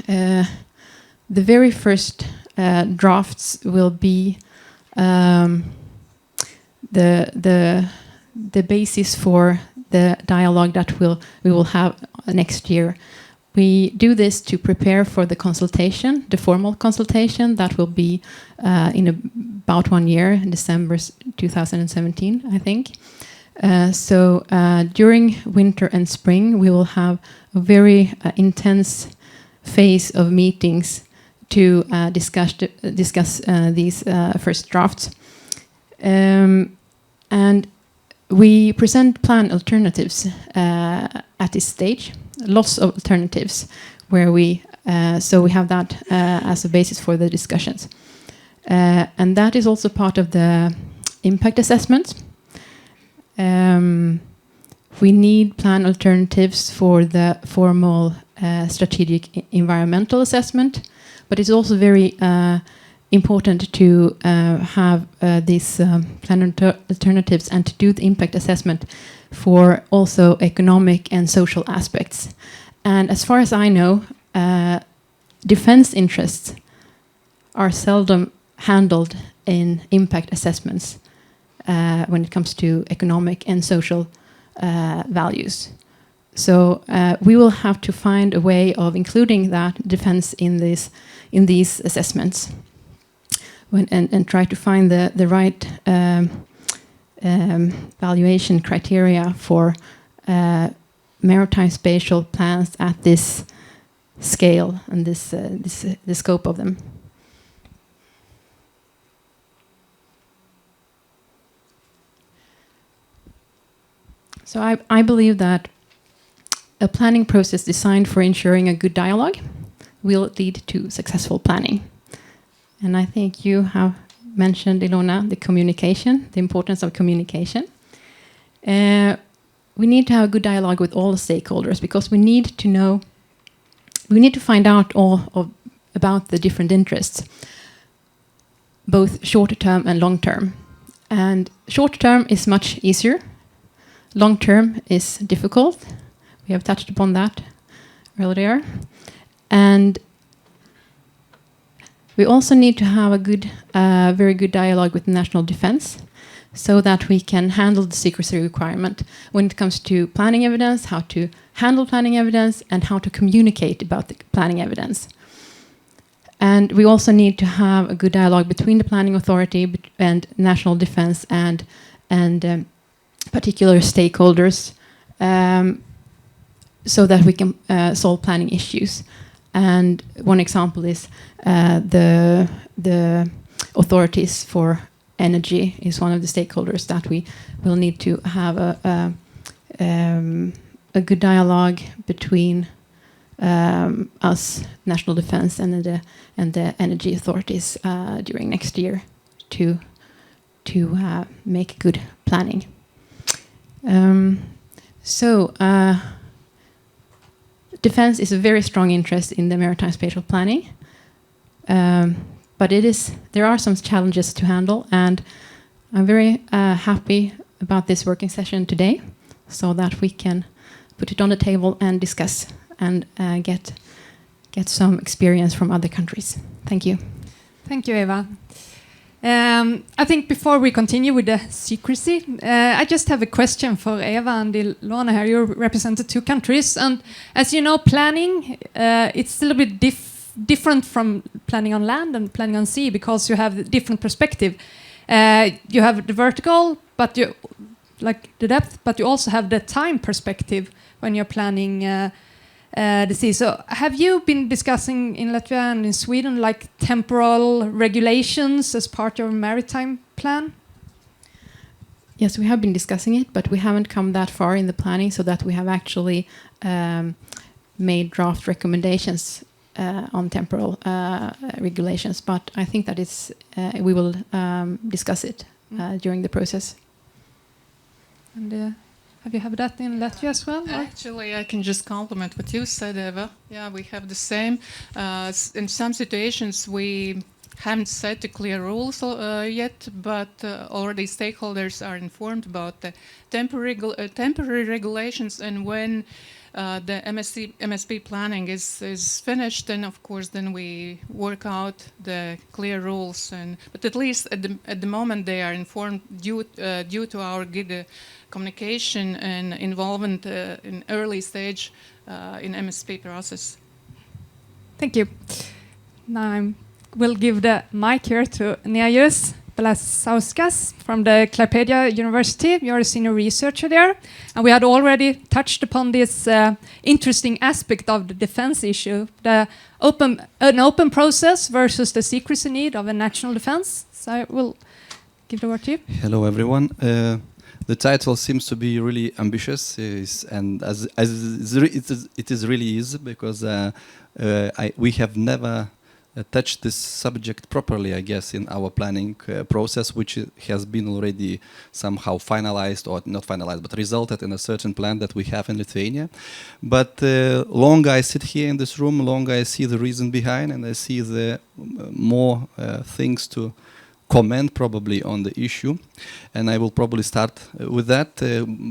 the very first drafts will be the basis for the dialogue that we will have next year. We do this to prepare for the consultation, the formal consultation that will be in about 1 year, in December 2017, I think. So during winter and spring, we will have a very intense phase of meetings to discuss these first drafts. And we present plan alternatives at this stage, lots of alternatives, where we have that as a basis for the discussions. And that is also part of the impact assessment. We need plan alternatives for the formal strategic environmental assessment, but it's also very important to have these plan alternatives and to do the impact assessment for also economic and social aspects. And as far as I know, defense interests are seldom handled in impact assessments when it comes to economic and social values. So we will have to find a way of including that defense in these assessments, and try to find the right valuation criteria for maritime spatial plans at this scale and the scope of them. So I believe that a planning process designed for ensuring a good dialogue will lead to successful planning. And I think you have mentioned, Ilona, the communication, the importance of communication. We need to have a good dialogue with all the stakeholders because we need to find out about the different interests, both short-term and long-term. And short-term is much easier. Long-term is difficult. We have touched upon that earlier. And we also need to have a very good dialogue with national defense so that we can handle the secrecy requirement when it comes to planning evidence, how to handle planning evidence, and how to communicate about the planning evidence. And we also need to have a good dialogue between the planning authority and national defense and particular stakeholders so that we can solve planning issues. And one example is the authorities for energy is one of the stakeholders that we will need to have a good dialogue between us, national defense, and the energy authorities during next year to make good planning. Defense is a very strong interest in the maritime spatial planning, but there are some challenges to handle, and I'm very happy about this working session today, so that we can put it on the table and discuss and get some experience from other countries. Thank you. Thank you, Eva. I think before we continue with the secrecy, I just have a question for Eva and Ilona here. You represented two countries, and as you know, planning it's a little bit different from planning on land and planning on sea because you have a different perspective. You have the vertical, but you like the depth, but you also have the time perspective when you're planning the sea. So have you been discussing in Latvia and in Sweden like temporal regulations as part of your maritime plan? Yes, we have been discussing it, but we haven't come that far in the planning so that we have actually made draft recommendations on temporal regulations. But I think that we will discuss it during the process. And have you had that in Latvia as well? Actually, I can just compliment what you said, Eva. Yeah, we have the same. In some situations, we haven't set the clear rules yet, but already stakeholders are informed about the temporary regulations, and when the MSP planning is finished, then of course then we work out the clear rules. But at least at the moment they are informed due to our good communication and involvement in early stage in MSP process. Thank you. Now we'll give the mic here to Neajus, Belasauskas from the Klaipėda University. You're a senior researcher there. And we had already touched upon this interesting aspect of the defense issue, an open process versus the secrecy need of a national defense. So I will give the word to you. Hello, everyone. The title seems to be really ambitious, and as it is really is, because we have never touched this subject properly, I guess, in our planning process, which has been already somehow finalized, or not finalized, but resulted in a certain plan that we have in Lithuania. But longer I sit here in this room, longer I see the reason behind, and I see the more things to comment probably on the issue, and I will probably start with that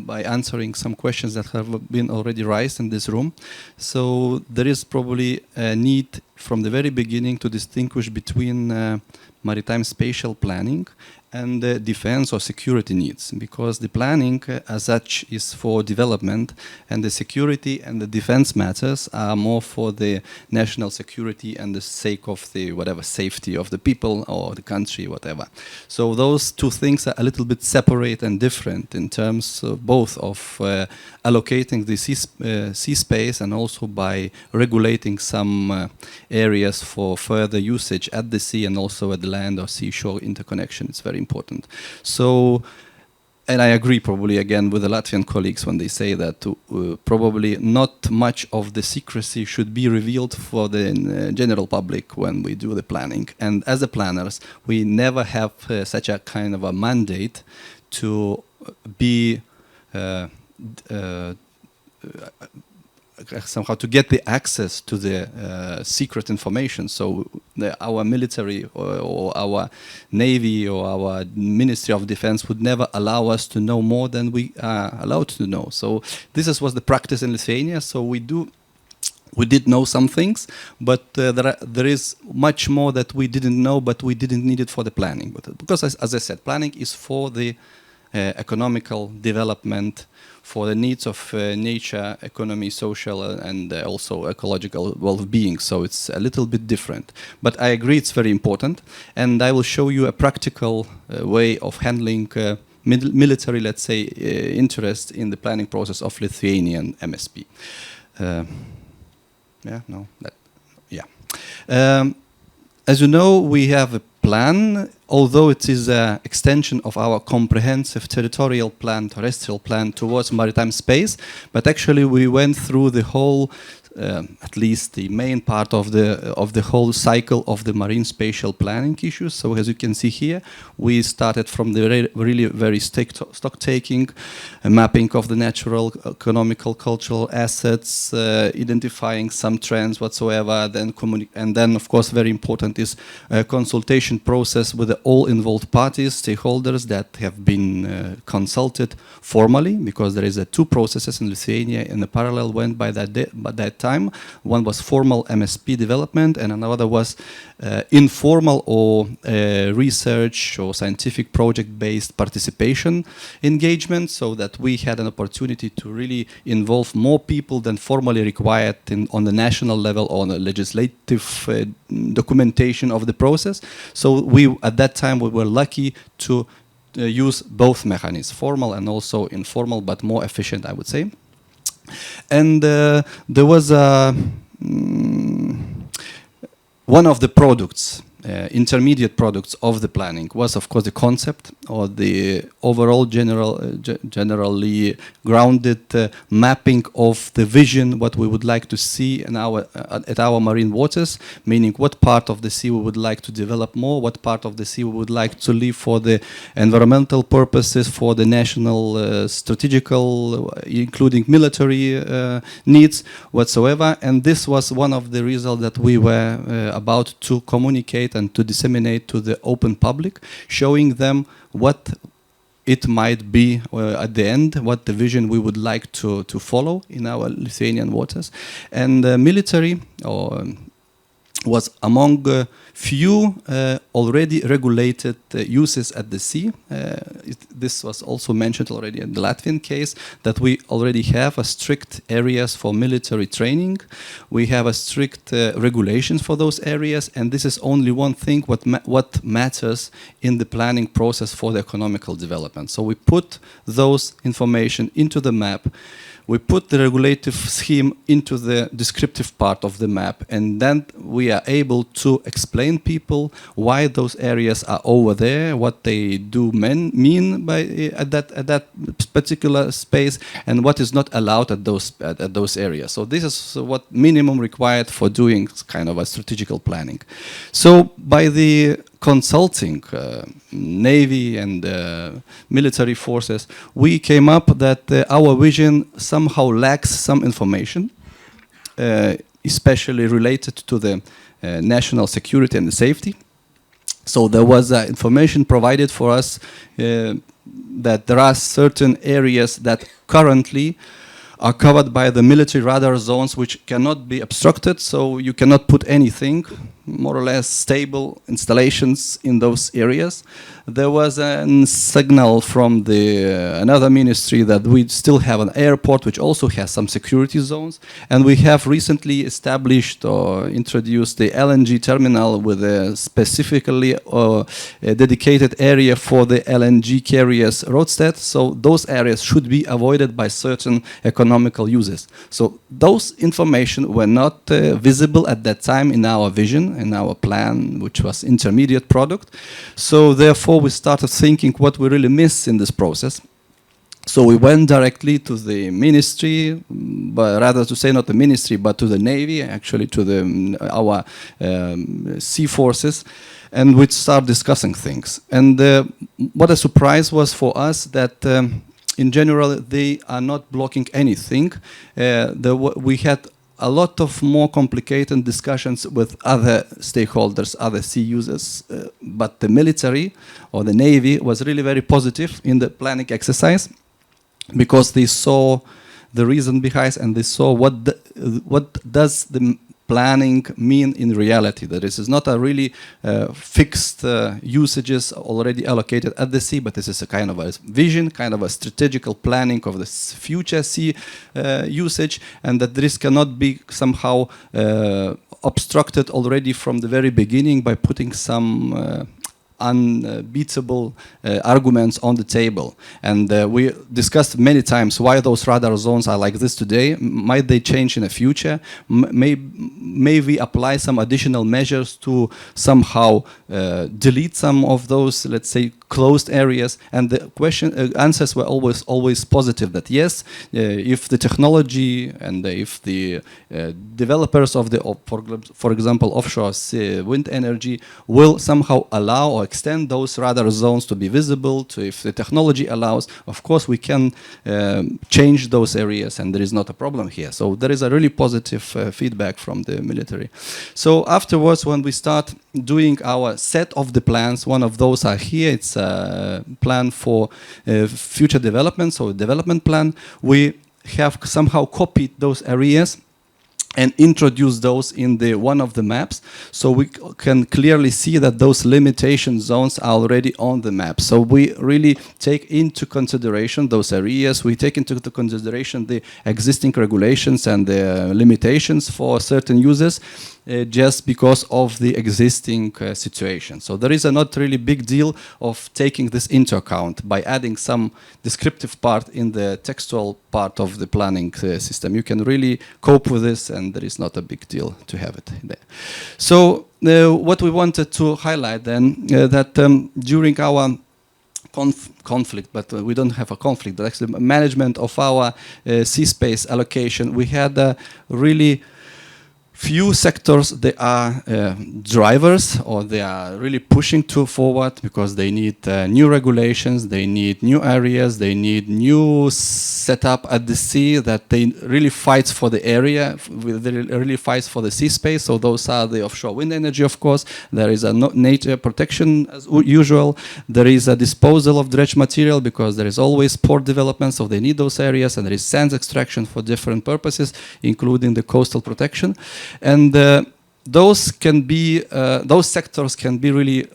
by answering some questions that have been already raised in this room. So there is probably a need from the very beginning to distinguish between maritime spatial planning and defense or security needs, because the planning as such is for development, and the security and the defense matters are more for the national security and the sake of the whatever safety of the people or the country, whatever. So those two things are a little bit separate and different in terms of both of allocating the sea space and also by regulating some areas for further usage at the sea and also at the land or seashore interconnection. It's very important. So, and I agree probably again with the Latvian colleagues when they say that probably not much of the secrecy should be revealed for the general public when we do the planning. And as the planners, we never have such a kind of a mandate to be somehow to get the access to the secret information. So our military or our navy or our Ministry of Defense would never allow us to know more than we are allowed to know. So this was the practice in Lithuania. So we did know some things, but there is much more that we didn't know, but we didn't need it for the planning. Because as I said, planning is for the economical development, for the needs of nature, economy, social, and also ecological well-being. So it's a little bit different. But I agree it's very important. And I will show you a practical way of handling military, let's say, interest in the planning process of Lithuanian MSP. As you know, we have a plan, although it is an extension of our comprehensive territorial plan, terrestrial plan towards maritime space, but actually we went through the whole, at least the main part of the whole cycle of the marine spatial planning issues. So as you can see here, we started from the really very stock taking, mapping of the natural, economical, cultural assets, identifying some trends whatsoever, and then of course very important is a consultation process with all involved parties, stakeholders that have been consulted formally, because there is two processes in Lithuania in the parallel went by that time. One was formal MSP development, and another was informal or research or scientific project-based participation engagement, so that we had an opportunity to really involve more people than formally required on the national level or on the legislative documentation of the process. So at that time we were lucky to use both mechanisms, formal and also informal, but more efficient, I would say. And there was one of the products, intermediate products of the planning was of course the concept or the overall generally grounded mapping of the vision, what we would like to see in at our marine waters, meaning what part of the sea we would like to develop more, what part of the sea we would like to leave for the environmental purposes, for the national strategical, including military needs whatsoever. And this was one of the results that we were about to communicate and to disseminate to the open public, showing them what it might be at the end, what the vision we would like to follow in our Lithuanian waters. And military or was among few already regulated uses at the sea. This was also mentioned already in the Latvian case, that we already have a strict areas for military training. We have a strict regulations for those areas, and this is only one thing what matters in the planning process for the economical development. So we put those information into the map. We put the regulative scheme into the descriptive part of the map, and then we are able to explain people why those areas are over there, what they do mean by at that particular space, and what is not allowed at those areas. So this is what minimum required for doing kind of a strategical planning. So by the consulting Navy and military forces, we came up that our vision somehow lacks some information, especially related to the national security and the safety. So there was information provided for us that there are certain areas that currently are covered by the military radar zones which cannot be obstructed, so you cannot put anything, more or less stable installations in those areas. There was a signal from another ministry that we still have an airport which also has some security zones, and we have recently established or introduced the LNG terminal with a specifically a dedicated area for the LNG carriers roadstead, so those areas should be avoided by certain economical uses. So those information were not visible at that time in our vision, in our plan, which was intermediate product. So therefore we started thinking what we really miss in this process. So we went directly to the ministry, but rather to say not the ministry, but to the Navy, actually to our sea forces, and we start discussing things. And what a surprise was for us that in general they are not blocking anything. We had a lot of more complicated discussions with other stakeholders, other sea users, but the military or the Navy was really very positive in the planning exercise, because they saw the reason behind and they saw what does the planning mean in reality. That this is not a really fixed usages already allocated at the sea, but this is a kind of a vision, kind of a strategical planning of the future sea usage, and that this cannot be somehow obstructed already from the very beginning by putting some unbeatable arguments on the table. And we discussed many times why those radar zones are like this today. Might they change in the future? May we apply some additional measures to somehow delete some of those, let's say, closed areas? And the answers were always positive, that yes, if the technology and if the developers of for example, offshore wind energy will somehow allow or extend those radar zones to be visible, if the technology allows, of course we can change those areas, and there is not a problem here. So there is a really positive feedback from the military. So afterwards, when we start doing our set of the plans, one of those are here. It's a plan for future development, so a development plan. We have somehow copied those areas and introduce those in one of the maps, so we can clearly see that those limitation zones are already on the map. So we really take into consideration those areas, we take into consideration the existing regulations and the limitations for certain users, just because of the existing situation. So there is a not really big deal of taking this into account by adding some descriptive part in the textual part of the planning system. You can really cope with this, and there is not a big deal to have it there. So what we wanted to highlight then, that during our conflict, but we don't have a conflict, but actually management of our sea space allocation, we had really few sectors that are drivers, or they are really pushing forward because they need new regulations, they need new areas, they need new setup at the sea, that they really fight for the area, they really fight for the sea space. So those are the offshore wind energy, of course. There is a nature protection as usual. There is a disposal of dredge material, because there is always port development, so they need those areas, and there is sand extraction for different purposes, including the coastal protection. And those can be those sectors can be really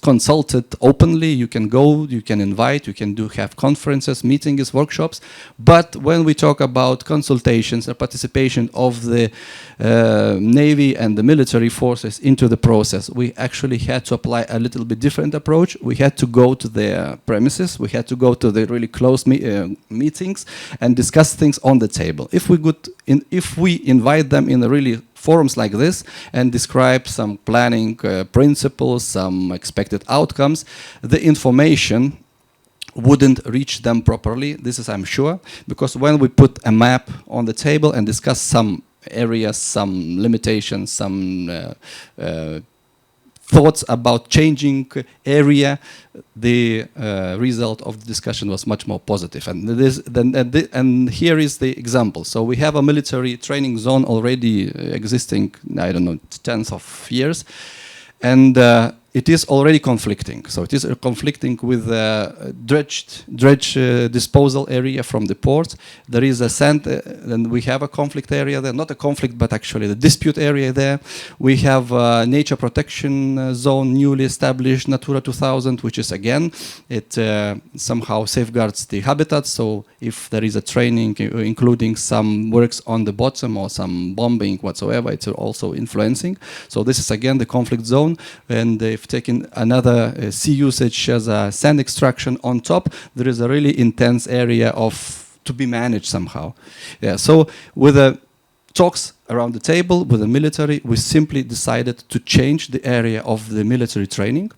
consulted openly. You can go, you can invite, you can have conferences, meetings, workshops. But when we talk about consultations or participation of the Navy and the military forces into the process, we actually had to apply a little bit different approach. We had to go to their premises, we had to go to the really close meetings and discuss things on the table. If we invite them in a really forums like this and describe some planning principles, some expected outcomes, the information wouldn't reach them properly. This is, I'm sure, because when we put a map on the table and discuss some areas, some limitations, some thoughts about changing area, the result of the discussion was much more positive. And here is the example. So we have a military training zone already existing, I don't know, tens of years. And it is already conflicting. So it is conflicting with dredge disposal area from the port. There is a sand, and we have a conflict area there. Not a conflict, but actually the dispute area there. We have a nature protection zone newly established, Natura 2000, which is again, it somehow safeguards the habitat. So if there is a training, including some works on the bottom or some bombing whatsoever, it's also influencing. So this is again the conflict zone. And if taking another sea usage as a sand extraction on top, there is a really intense area to be managed somehow. Yeah. So with the talks around the table with the military, we simply decided to change the area of the military training.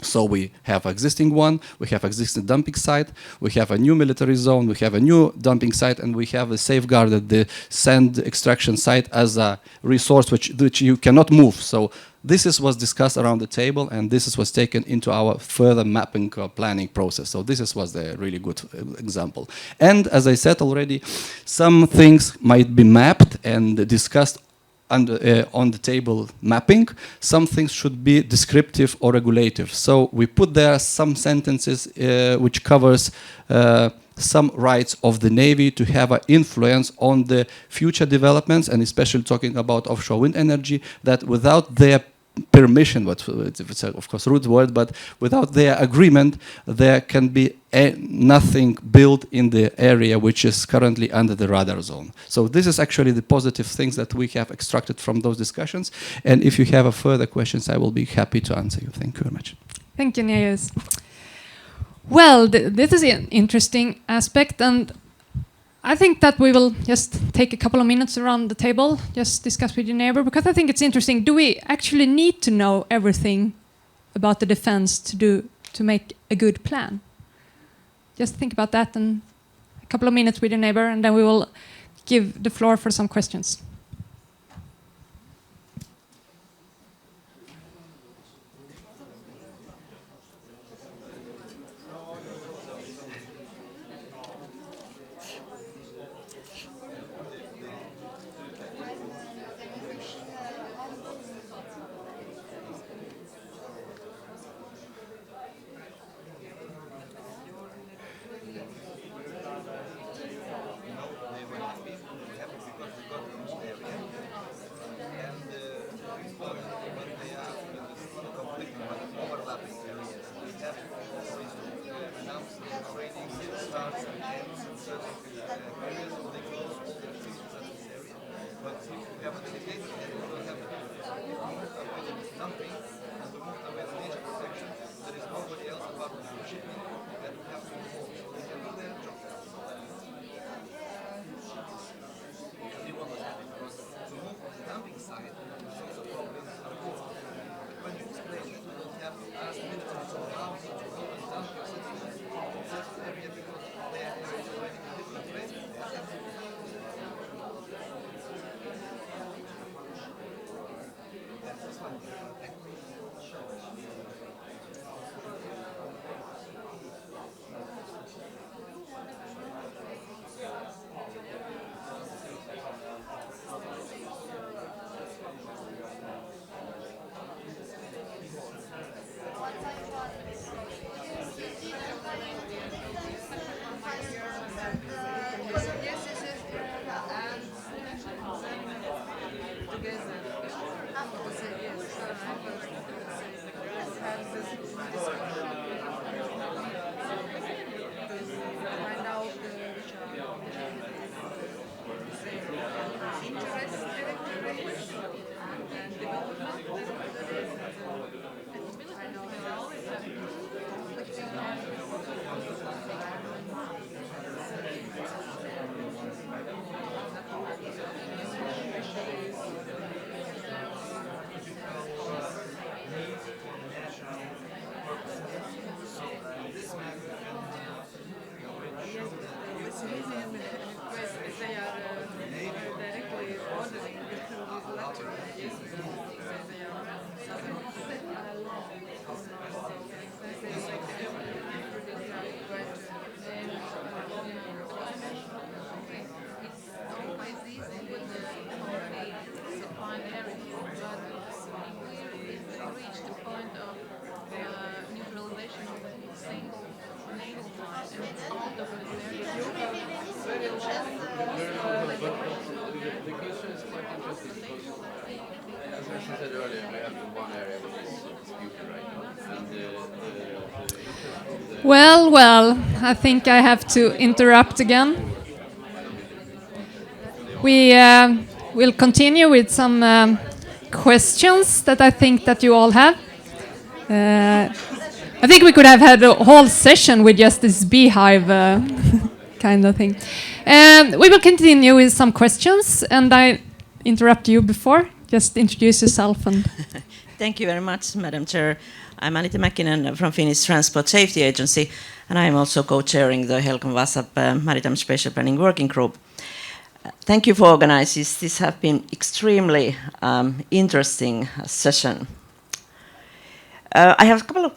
So we have existing one, we have existing dumping site, we have a new military zone, we have a new dumping site, and we have safeguarded the sand extraction site as a resource which you cannot move. So this was discussed around the table, and this was taken into our further mapping planning process. So this was the really good example. And as I said already, some things might be mapped and discussed on the table mapping. Some things should be descriptive or regulative. So we put there some sentences which covers some rights of the Navy to have an influence on the future developments, and especially talking about offshore wind energy, that without their permission, but it's of course a rude word, but without their agreement, there can be nothing built in the area which is currently under the radar zone. So this is actually the positive things that we have extracted from those discussions. And if you have further questions, I will be happy to answer you. Thank you very much. Thank you, Neus. Well, this is an interesting aspect, and I think that we will just take a couple of minutes around the table, just discuss with your neighbor, because I think it's interesting. Do we actually need to know everything about the defense to make a good plan? Just think about that, and a couple of minutes with your neighbor, and then we will give the floor for some questions. Well, I think I have to interrupt again. We will continue with some questions that I think that you all have. I think we could have had a whole session with just this beehive kind of thing. We will continue with some questions, and I interrupt you before. Just introduce yourself. And Thank you very much, Madam Chair. I'm Anita Mäkinen from Finnish Transport Safety Agency, and I'm also co-chairing the Helcom WASAP Maritime Spatial Planning Working Group. Thank you for organizing this. This has been extremely interesting session. I have a couple of,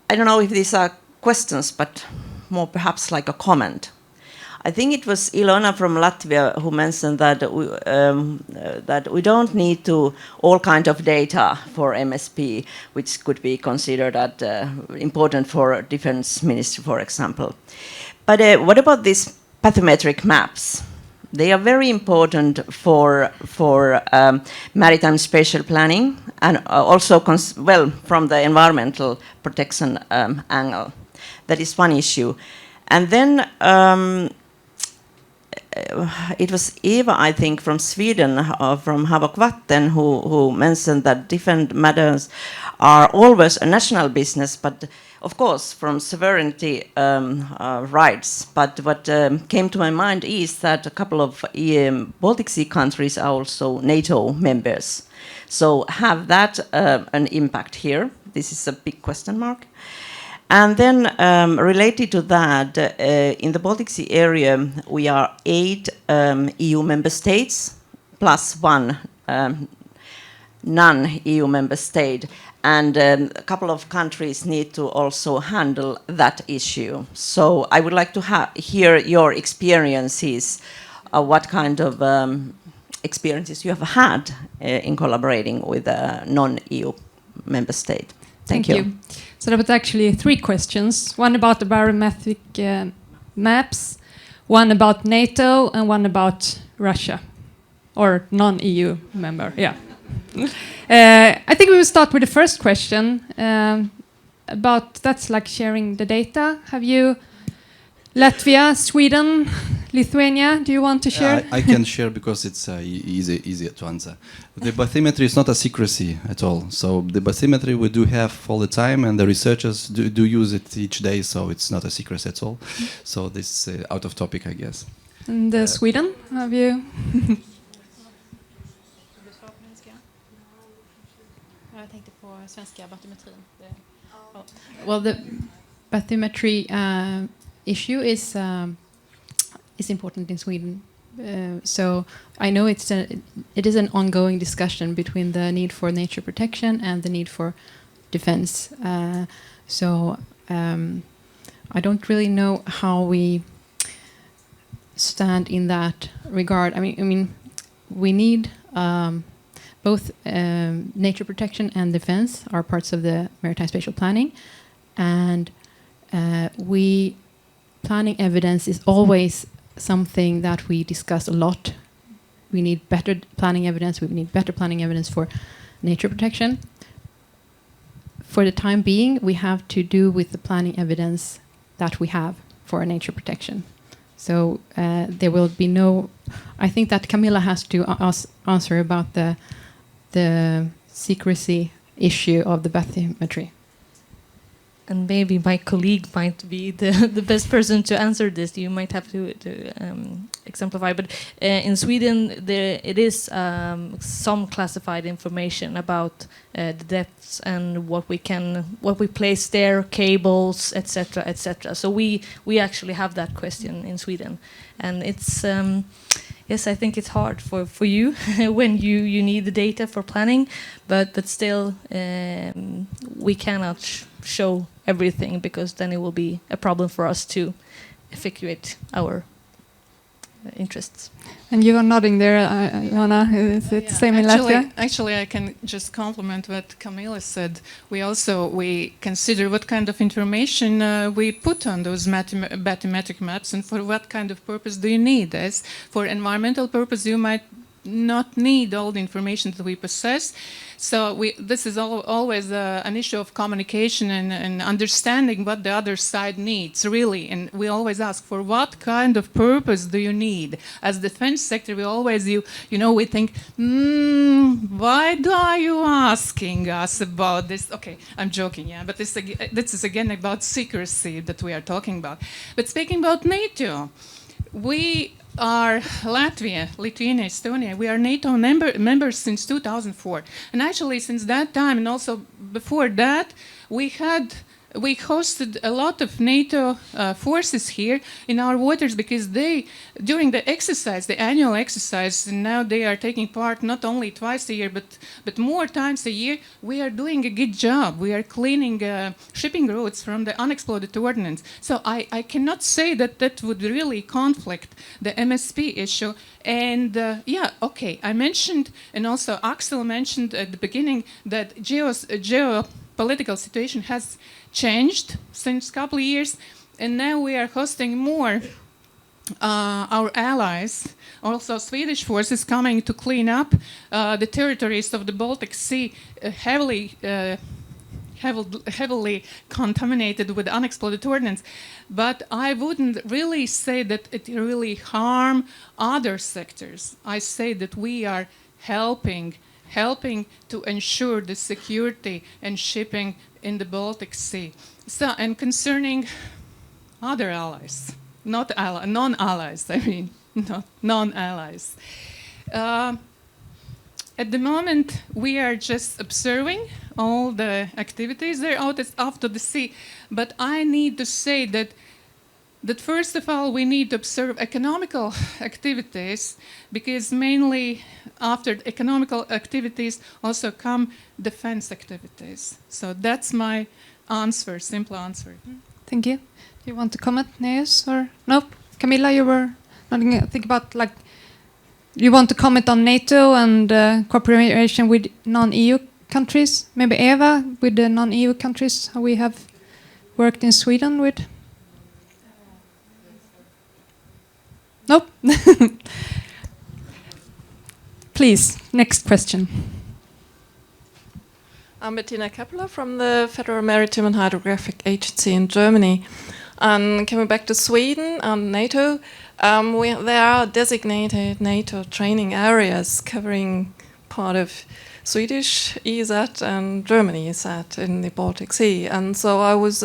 I don't know if these are questions, but more perhaps like a comment. I think it was Ilona from Latvia who mentioned that we don't need to all kind of data for MSP, which could be considered important for defense ministry, for example. But what about these bathymetric maps? They are very important for maritime spatial planning and also, from the environmental protection angle. That is one issue. And then it was Eva, I think, from Sweden, from Havok Vatten, who mentioned that different matters are always a national business, but of course from sovereignty rights. But what came to my mind is that a couple of Baltic Sea countries are also NATO members. So have that an impact here? This is a big question mark. And then related to that, in the Baltic Sea area, we are 8 EU member states plus 1 non-EU member state. And a couple of countries need to also handle that issue. So I would like to hear your experiences, what kind of experiences you have had in collaborating with a non-EU member state. Thank you. So there was actually 3 questions. One about the barometric maps, one about NATO, and one about Russia, or non-EU member. Yeah. I think we will start with the first question about that's like sharing the data. Have you, Latvia, Sweden, Lithuania, do you want to share? I can share because it's easier to answer. The bathymetry is not a secrecy at all. So the bathymetry we do have all the time, and the researchers do use it each day, so it's not a secrecy at all. So this is out of topic, I guess. And Sweden, have you? Well, the bathymetry issue is important in Sweden. So I know it is an ongoing discussion between the need for nature protection and the need for defense. So I don't really know how we stand in that regard. I mean, we need both nature protection and defense are parts of the maritime spatial planning, and planning evidence is always something that we discuss a lot. We need better planning evidence. We need better planning evidence for nature protection. for the time being, we have to do with the planning evidence that we have for nature protection. So there will be no. I think that Camilla has to answer about the secrecy issue of the bathymetry. And maybe my colleague might be the best person to answer this. You might have to exemplify. But in Sweden, it is some classified information about the depths and what we place there, cables, etc., etc. So we actually have that question in Sweden, and it's. Yes, I think it's hard for you when you need the data for planning, but still we cannot show everything, because then it will be a problem for us to effectuate our interests. And you are nodding there, Johanna. Is it the same in Latvia? Actually, I can just compliment what Camilla said. We consider what kind of information we put on those bathymetric maps, and for what kind of purpose do you need this. For environmental purpose, you might not need all the information that we possess. So this is always an issue of communication and understanding what the other side needs, really. And we always ask, for what kind of purpose do you need? As defense sector, we always, we think, why are you asking us about this? Okay, I'm joking, yeah, but this is again about secrecy that we are talking about. But speaking about NATO, we are Latvia, Lithuania, Estonia. We are NATO members since 2004, and actually since that time, and also before that, we hosted a lot of NATO forces here in our waters, because during the exercise, the annual exercise, and now they are taking part not only twice a year, but more times a year. We are doing a good job. We are cleaning shipping routes from the unexploded ordnance. So I cannot say that would really conflict the MSP issue. And I mentioned, and also Axel mentioned at the beginning, that geopolitical situation has changed since a couple of years, and now we are hosting more our allies, also Swedish forces, coming to clean up the territories of the Baltic Sea, heavily contaminated with unexploded ordnance. But I wouldn't really say that it really harm other sectors. I say that we are helping to ensure the security and shipping in the Baltic Sea. So, and concerning other allies, non-allies, non-allies. At the moment, we are just observing all the activities there out to the sea. But I need to say that first of all, we need to observe economical activities, because mainly after economical activities also come defense activities. So that's my answer, simple answer. Thank you. Do you want to comment, Neus, or no? Camilla, you were nodding. Think about, like, you want to comment on NATO and cooperation with non-EU countries? Maybe Eva, with the non-EU countries, how we have worked in Sweden with. Nope. Please, next question. I'm Bettina Kepler from the Federal Maritime and Hydrographic Agency in Germany. And coming back to Sweden and NATO, there are designated NATO training areas covering part of Swedish EZ and Germany EZ in the Baltic Sea. And so I was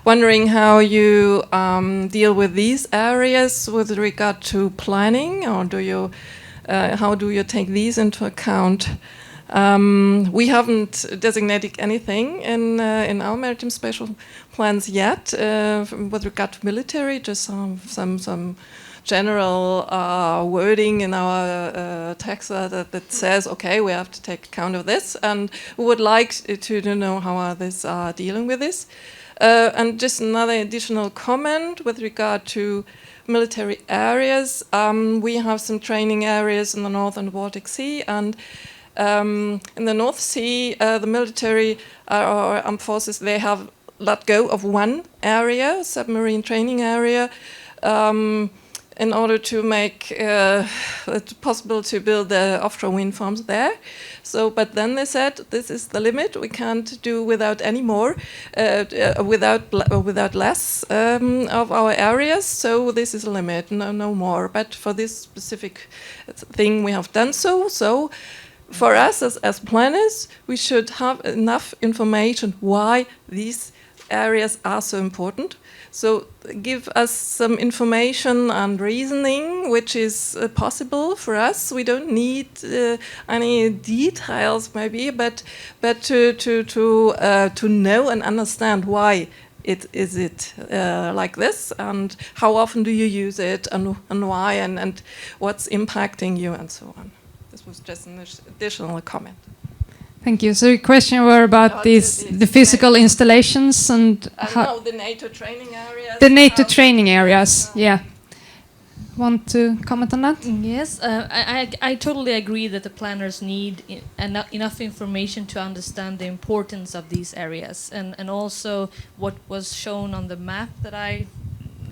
wondering how you deal with these areas with regard to planning, or how do you take these into account? We haven't designated anything in our maritime spatial plans yet with regard to military, just some general wording in our taxa that says, okay, we have to take account of this, and we would like to know how others are dealing with this. And just another additional comment with regard to military areas. We have some training areas in the North and Baltic Sea, and in the North Sea, the military or armed forces, they have let go of one area, submarine training area, in order to make it possible to build the offshore wind farms there. So, but then they said this is the limit. We can't do without any more, without less of our areas. So this is a limit, no more. But for this specific thing, we have done so. So for us as planners, we should have enough information why these areas are so important. So give us some information and reasoning which is possible for us. We don't need any details maybe, but to know and understand why it is like this, and how often do you use it, and why, and what's impacting you, and so on. This was just an additional comment. Thank you. So your question were about the physical installations and no, the NATO training areas. The NATO training areas, yeah. Want to comment on that? Yes, I totally agree that the planners need enough information to understand the importance of these areas, and also what was shown on the map that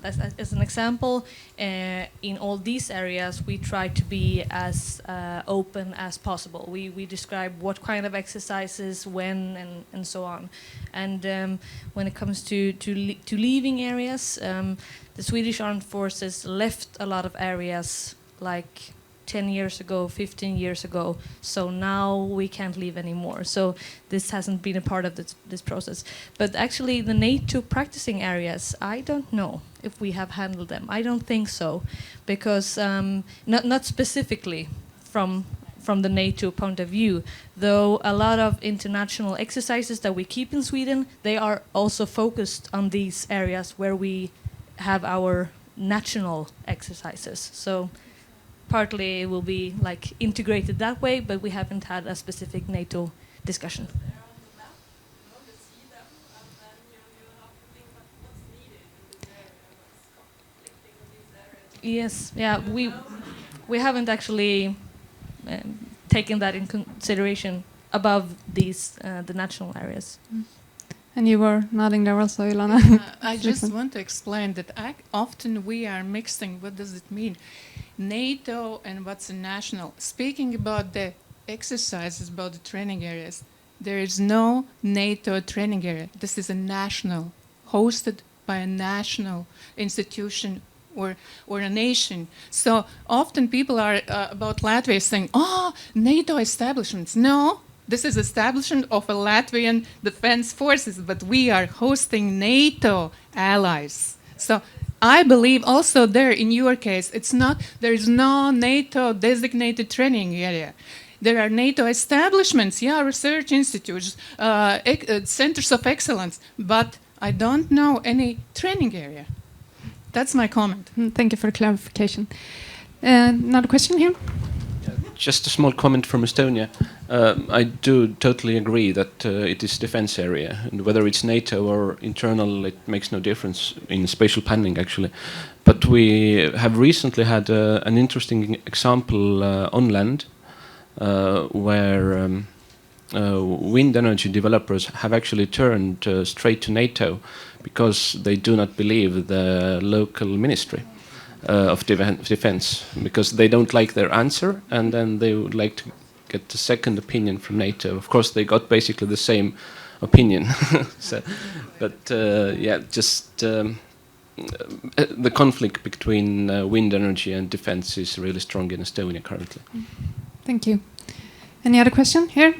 as an example, in all these areas we try to be as open as possible. We describe what kind of exercises, when, and so on. And when it comes to leaving areas, the Swedish Armed Forces left a lot of areas like 10 years ago, 15 years ago, so now we can't leave anymore. So this hasn't been a part of this process. But actually the NATO practicing areas, I don't know if we have handled them. I don't think so, because not specifically from the NATO point of view, though a lot of international exercises that we keep in Sweden, they are also focused on these areas where we have our national exercises. So partly it will be like integrated that way, but we haven't had a specific NATO discussion. Yes, yeah, we haven't actually taken that in consideration above these the national areas. And you were nodding there also, Ilona. I just want to explain that often we are mixing, what does it mean? NATO and what's a national. Speaking about the exercises, about the training areas, there is no NATO training area. This is a national, hosted by a national institution or a nation. So often people are about Latvia saying, oh, NATO establishments. No, this is establishment of a Latvian defense forces, but we are hosting NATO allies. So I believe also there, in your case, there is no NATO designated training area. There are NATO establishments, yeah, research institutes, centers of excellence, but I don't know any training area. That's my comment. Thank you for the clarification. Another question here? Just a small comment from Estonia. I do totally agree that it is defense area, and whether it's NATO or internal, it makes no difference in spatial planning, actually. But we have recently had an interesting example on land where wind energy developers have actually turned straight to NATO because they do not believe the local ministry of defense, because they don't like their answer, and then they would like to get the second opinion from NATO. Of course, they got basically the same opinion. So, but yeah, just the conflict between wind energy and defense is really strong in Estonia currently. Thank you. Any other question here?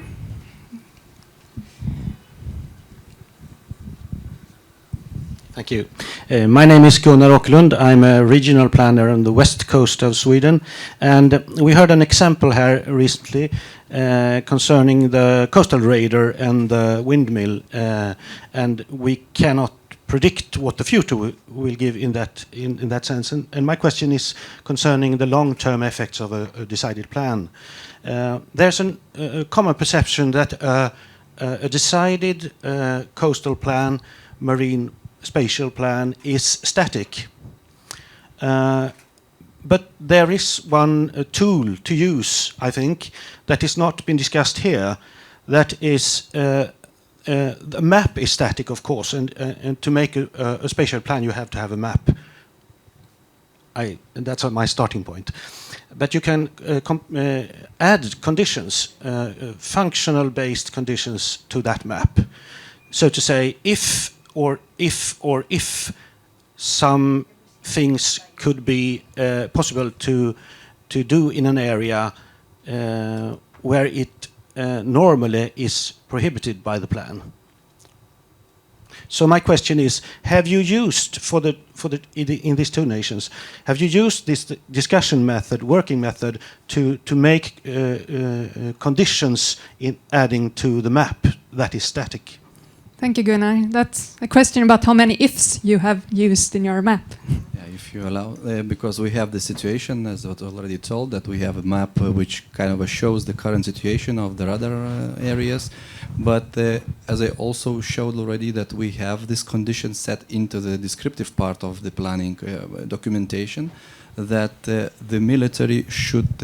Thank you. My name is Gunnar Åkerlund. I'm a regional planner on the west coast of Sweden. And we heard an example here recently concerning the coastal radar and the windmill. And we cannot predict what the future will give in that sense. And my question is concerning the long-term effects of a decided plan. There's a common perception that a decided coastal plan, marine spatial plan, is static. But there is one tool to use, I think, that has not been discussed here. That is, the map is static, of course, and to make a spatial plan you have to have a map. that's my starting point. But you can add conditions, functional-based conditions to that map. So to say, if some things could be possible to do in an area where it normally is prohibited by the plan. So my question is: have you used in these two nations? Have you used this discussion method, working method, to make conditions in adding to the map that is static? Thank you, Gunnar. That's a question about how many ifs you have used in your map. Yeah, if you allow, because we have the situation, as was already told, that we have a map which kind of shows the current situation of the other areas. But as I also showed already, that we have this condition set into the descriptive part of the planning documentation, that the military should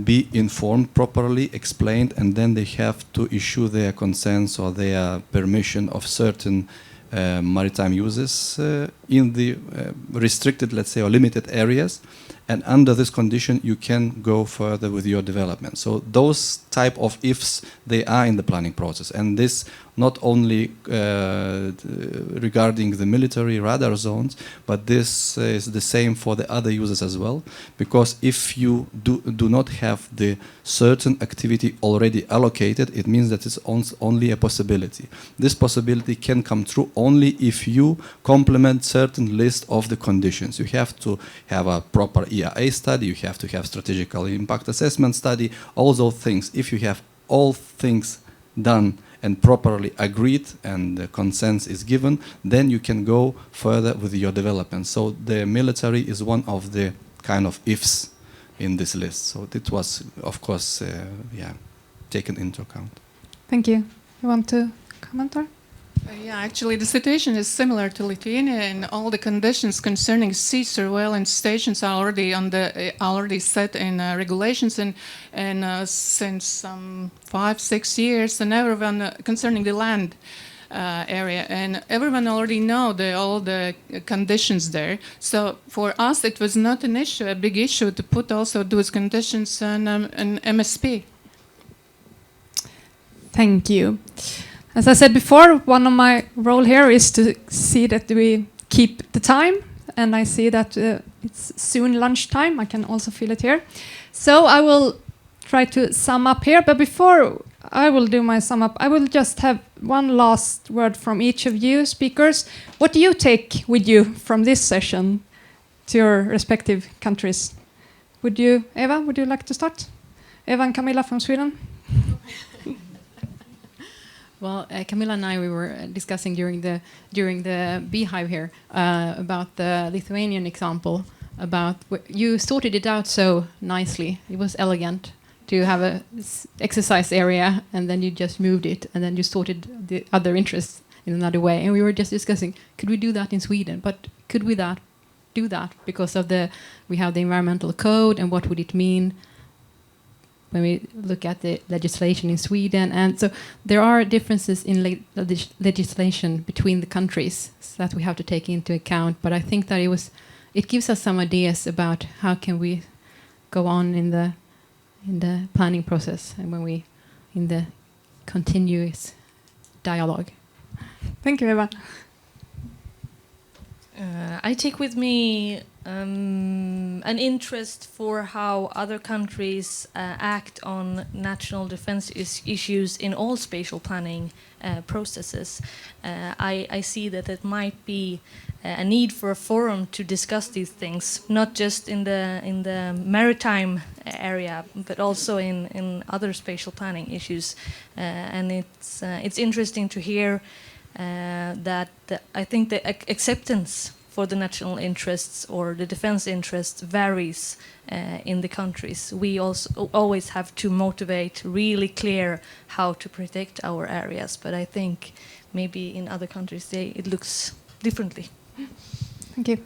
be informed properly, explained, and then they have to issue their consents or their permission of certain maritime uses in the restricted, let's say, or limited areas. And under this condition, you can go further with your development. So those type of ifs, they are in the planning process. And this not only regarding the military radar zones, but this is the same for the other users as well. Because if you do not have the certain activity already allocated, it means that it's only a possibility. This possibility can come true only if you complement certain list of the conditions. You have to have a proper EIA study, you have to have strategical impact assessment study, all those things. If you have all things done and properly agreed and the consent is given, then you can go further with your development. So the military is one of the kind of ifs in this list. So it was, of course, taken into account. Thank you. You want to comment, or? Yeah, actually, the situation is similar to Lithuania, and all the conditions concerning sea surveillance stations are already set in regulations, and since some 5-6 years, and everyone concerning the land area, and everyone already know all the conditions there. So for us, it was not an issue, a big issue, to put also those conditions in MSP. Thank you. As I said before, one of my role here is to see that we keep the time, and I see that it's soon lunchtime. I can also feel it here. So I will try to sum up here, but before I will do my sum up, I will just have one last word from each of you speakers. What do you take with you from this session to your respective countries? Eva, would you like to start? Eva and Camilla from Sweden. Well, Camilla and I, we were discussing during the beehive here about the Lithuanian example. About you sorted it out so nicely. It was elegant to have a exercise area, and then you just moved it, and then you sorted the other interests in another way. And we were just discussing, could we do that in Sweden? But could we do that because of we have the environmental code, and what would it mean when we look at the legislation in Sweden? And so there are differences in legislation between the countries that we have to take into account. But I think that it gives us some ideas about how can we go on in the planning process, and when we in the continuous dialogue. Thank you, Eva. I take with me an interest for how other countries act on national defense issues in all spatial planning processes. I see that it might be a need for a forum to discuss these things, not just in the maritime area, but also in other spatial planning issues. And it's interesting to hear that I think the acceptance for the national interests or the defense interests varies in the countries. We also always have to motivate really clear how to protect our areas, but I think maybe in other countries it looks differently. Thank you.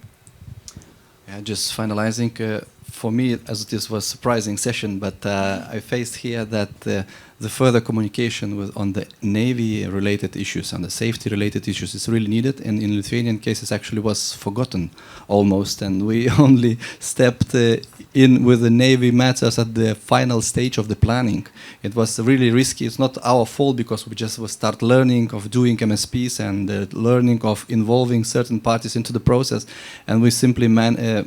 Yeah, just finalizing, for me, as this was a surprising session, but I faced here that the further communication on the Navy-related issues and the safety-related issues is really needed. And in Lithuanian cases, actually was forgotten almost, and we only stepped in with the Navy matters at the final stage of the planning. It was really risky. It's not our fault because we just start learning of doing MSPs and learning of involving certain parties into the process, and we simply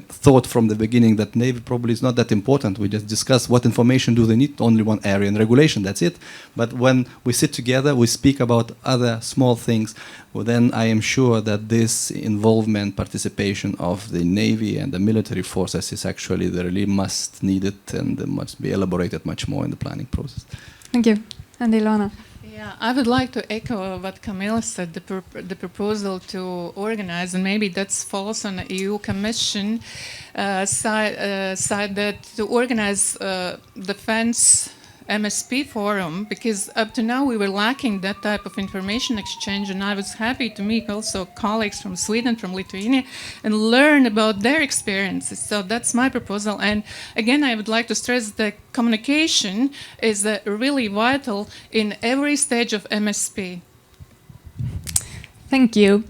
thought from the beginning that Navy probably is not that important. We just discuss what information do they need, only one area and regulation, that's it. But when we sit together, we speak about other small things, well, then I am sure that this involvement, participation of the Navy and the military forces is actually the really must needed and must be elaborated much more in the planning process. Thank you. And Ilona. Yeah, I would like to echo what Camilla said, the proposal to organize, and maybe that's false on the EU Commission side that to organize defense MSP Forum, because up to now we were lacking that type of information exchange, and I was happy to meet also colleagues from Sweden, from Lithuania, and learn about their experiences. So that's my proposal. And again, I would like to stress that communication is really vital in every stage of MSP. Thank you.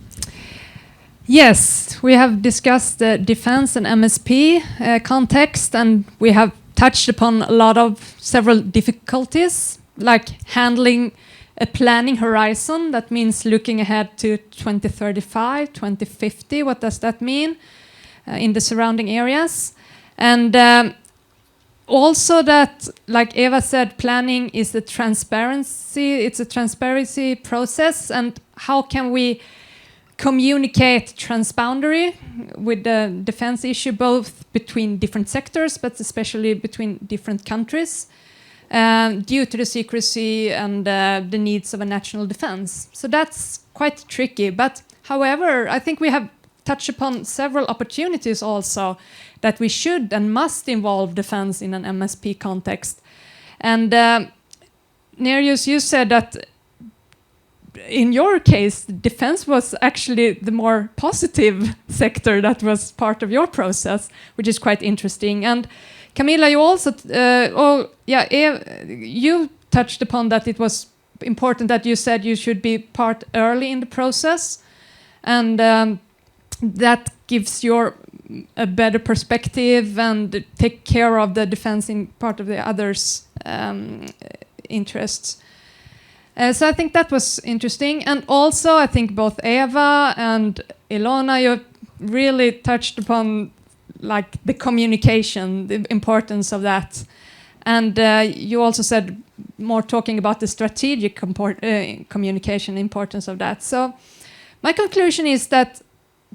Yes, we have discussed the defense and MSP context, and we have touched upon a lot of several difficulties, like handling a planning horizon. That means looking ahead to 2035, 2050. What does that mean in the surrounding areas? And also that, like Eva said, planning is a transparency. It's a transparency process. And how can we communicate transboundary with the defense issue, both between different sectors, but especially between different countries, due to the secrecy and the needs of a national defense. So that's quite tricky. But however, I think we have touched upon several opportunities also that we should and must involve defense in an MSP context. And Nereus, you said that in your case, defense was actually the more positive sector that was part of your process, which is quite interesting. And Camilla, you also, you touched upon that it was important that you said you should be part early in the process, and that gives your a better perspective and take care of the defense in part of the others' interests. So I think that was interesting. And also I think both Eva and Ilona, you really touched upon like the communication, the importance of that. And you also said more talking about the strategic communication, importance of that. So my conclusion is that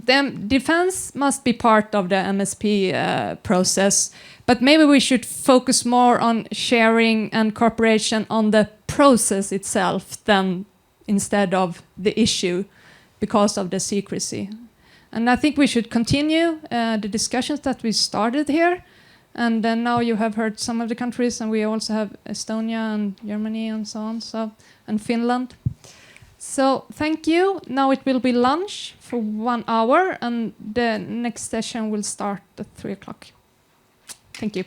defense must be part of the MSP process, but maybe we should focus more on sharing and cooperation on the process itself than instead of the issue because of the secrecy. And I think we should continue the discussions that we started here. And then now you have heard some of the countries, and we also have Estonia and Germany and so on, and Finland. So thank you. Now it will be lunch for 1 hour, and the next session will start at 3 o'clock. Thank you.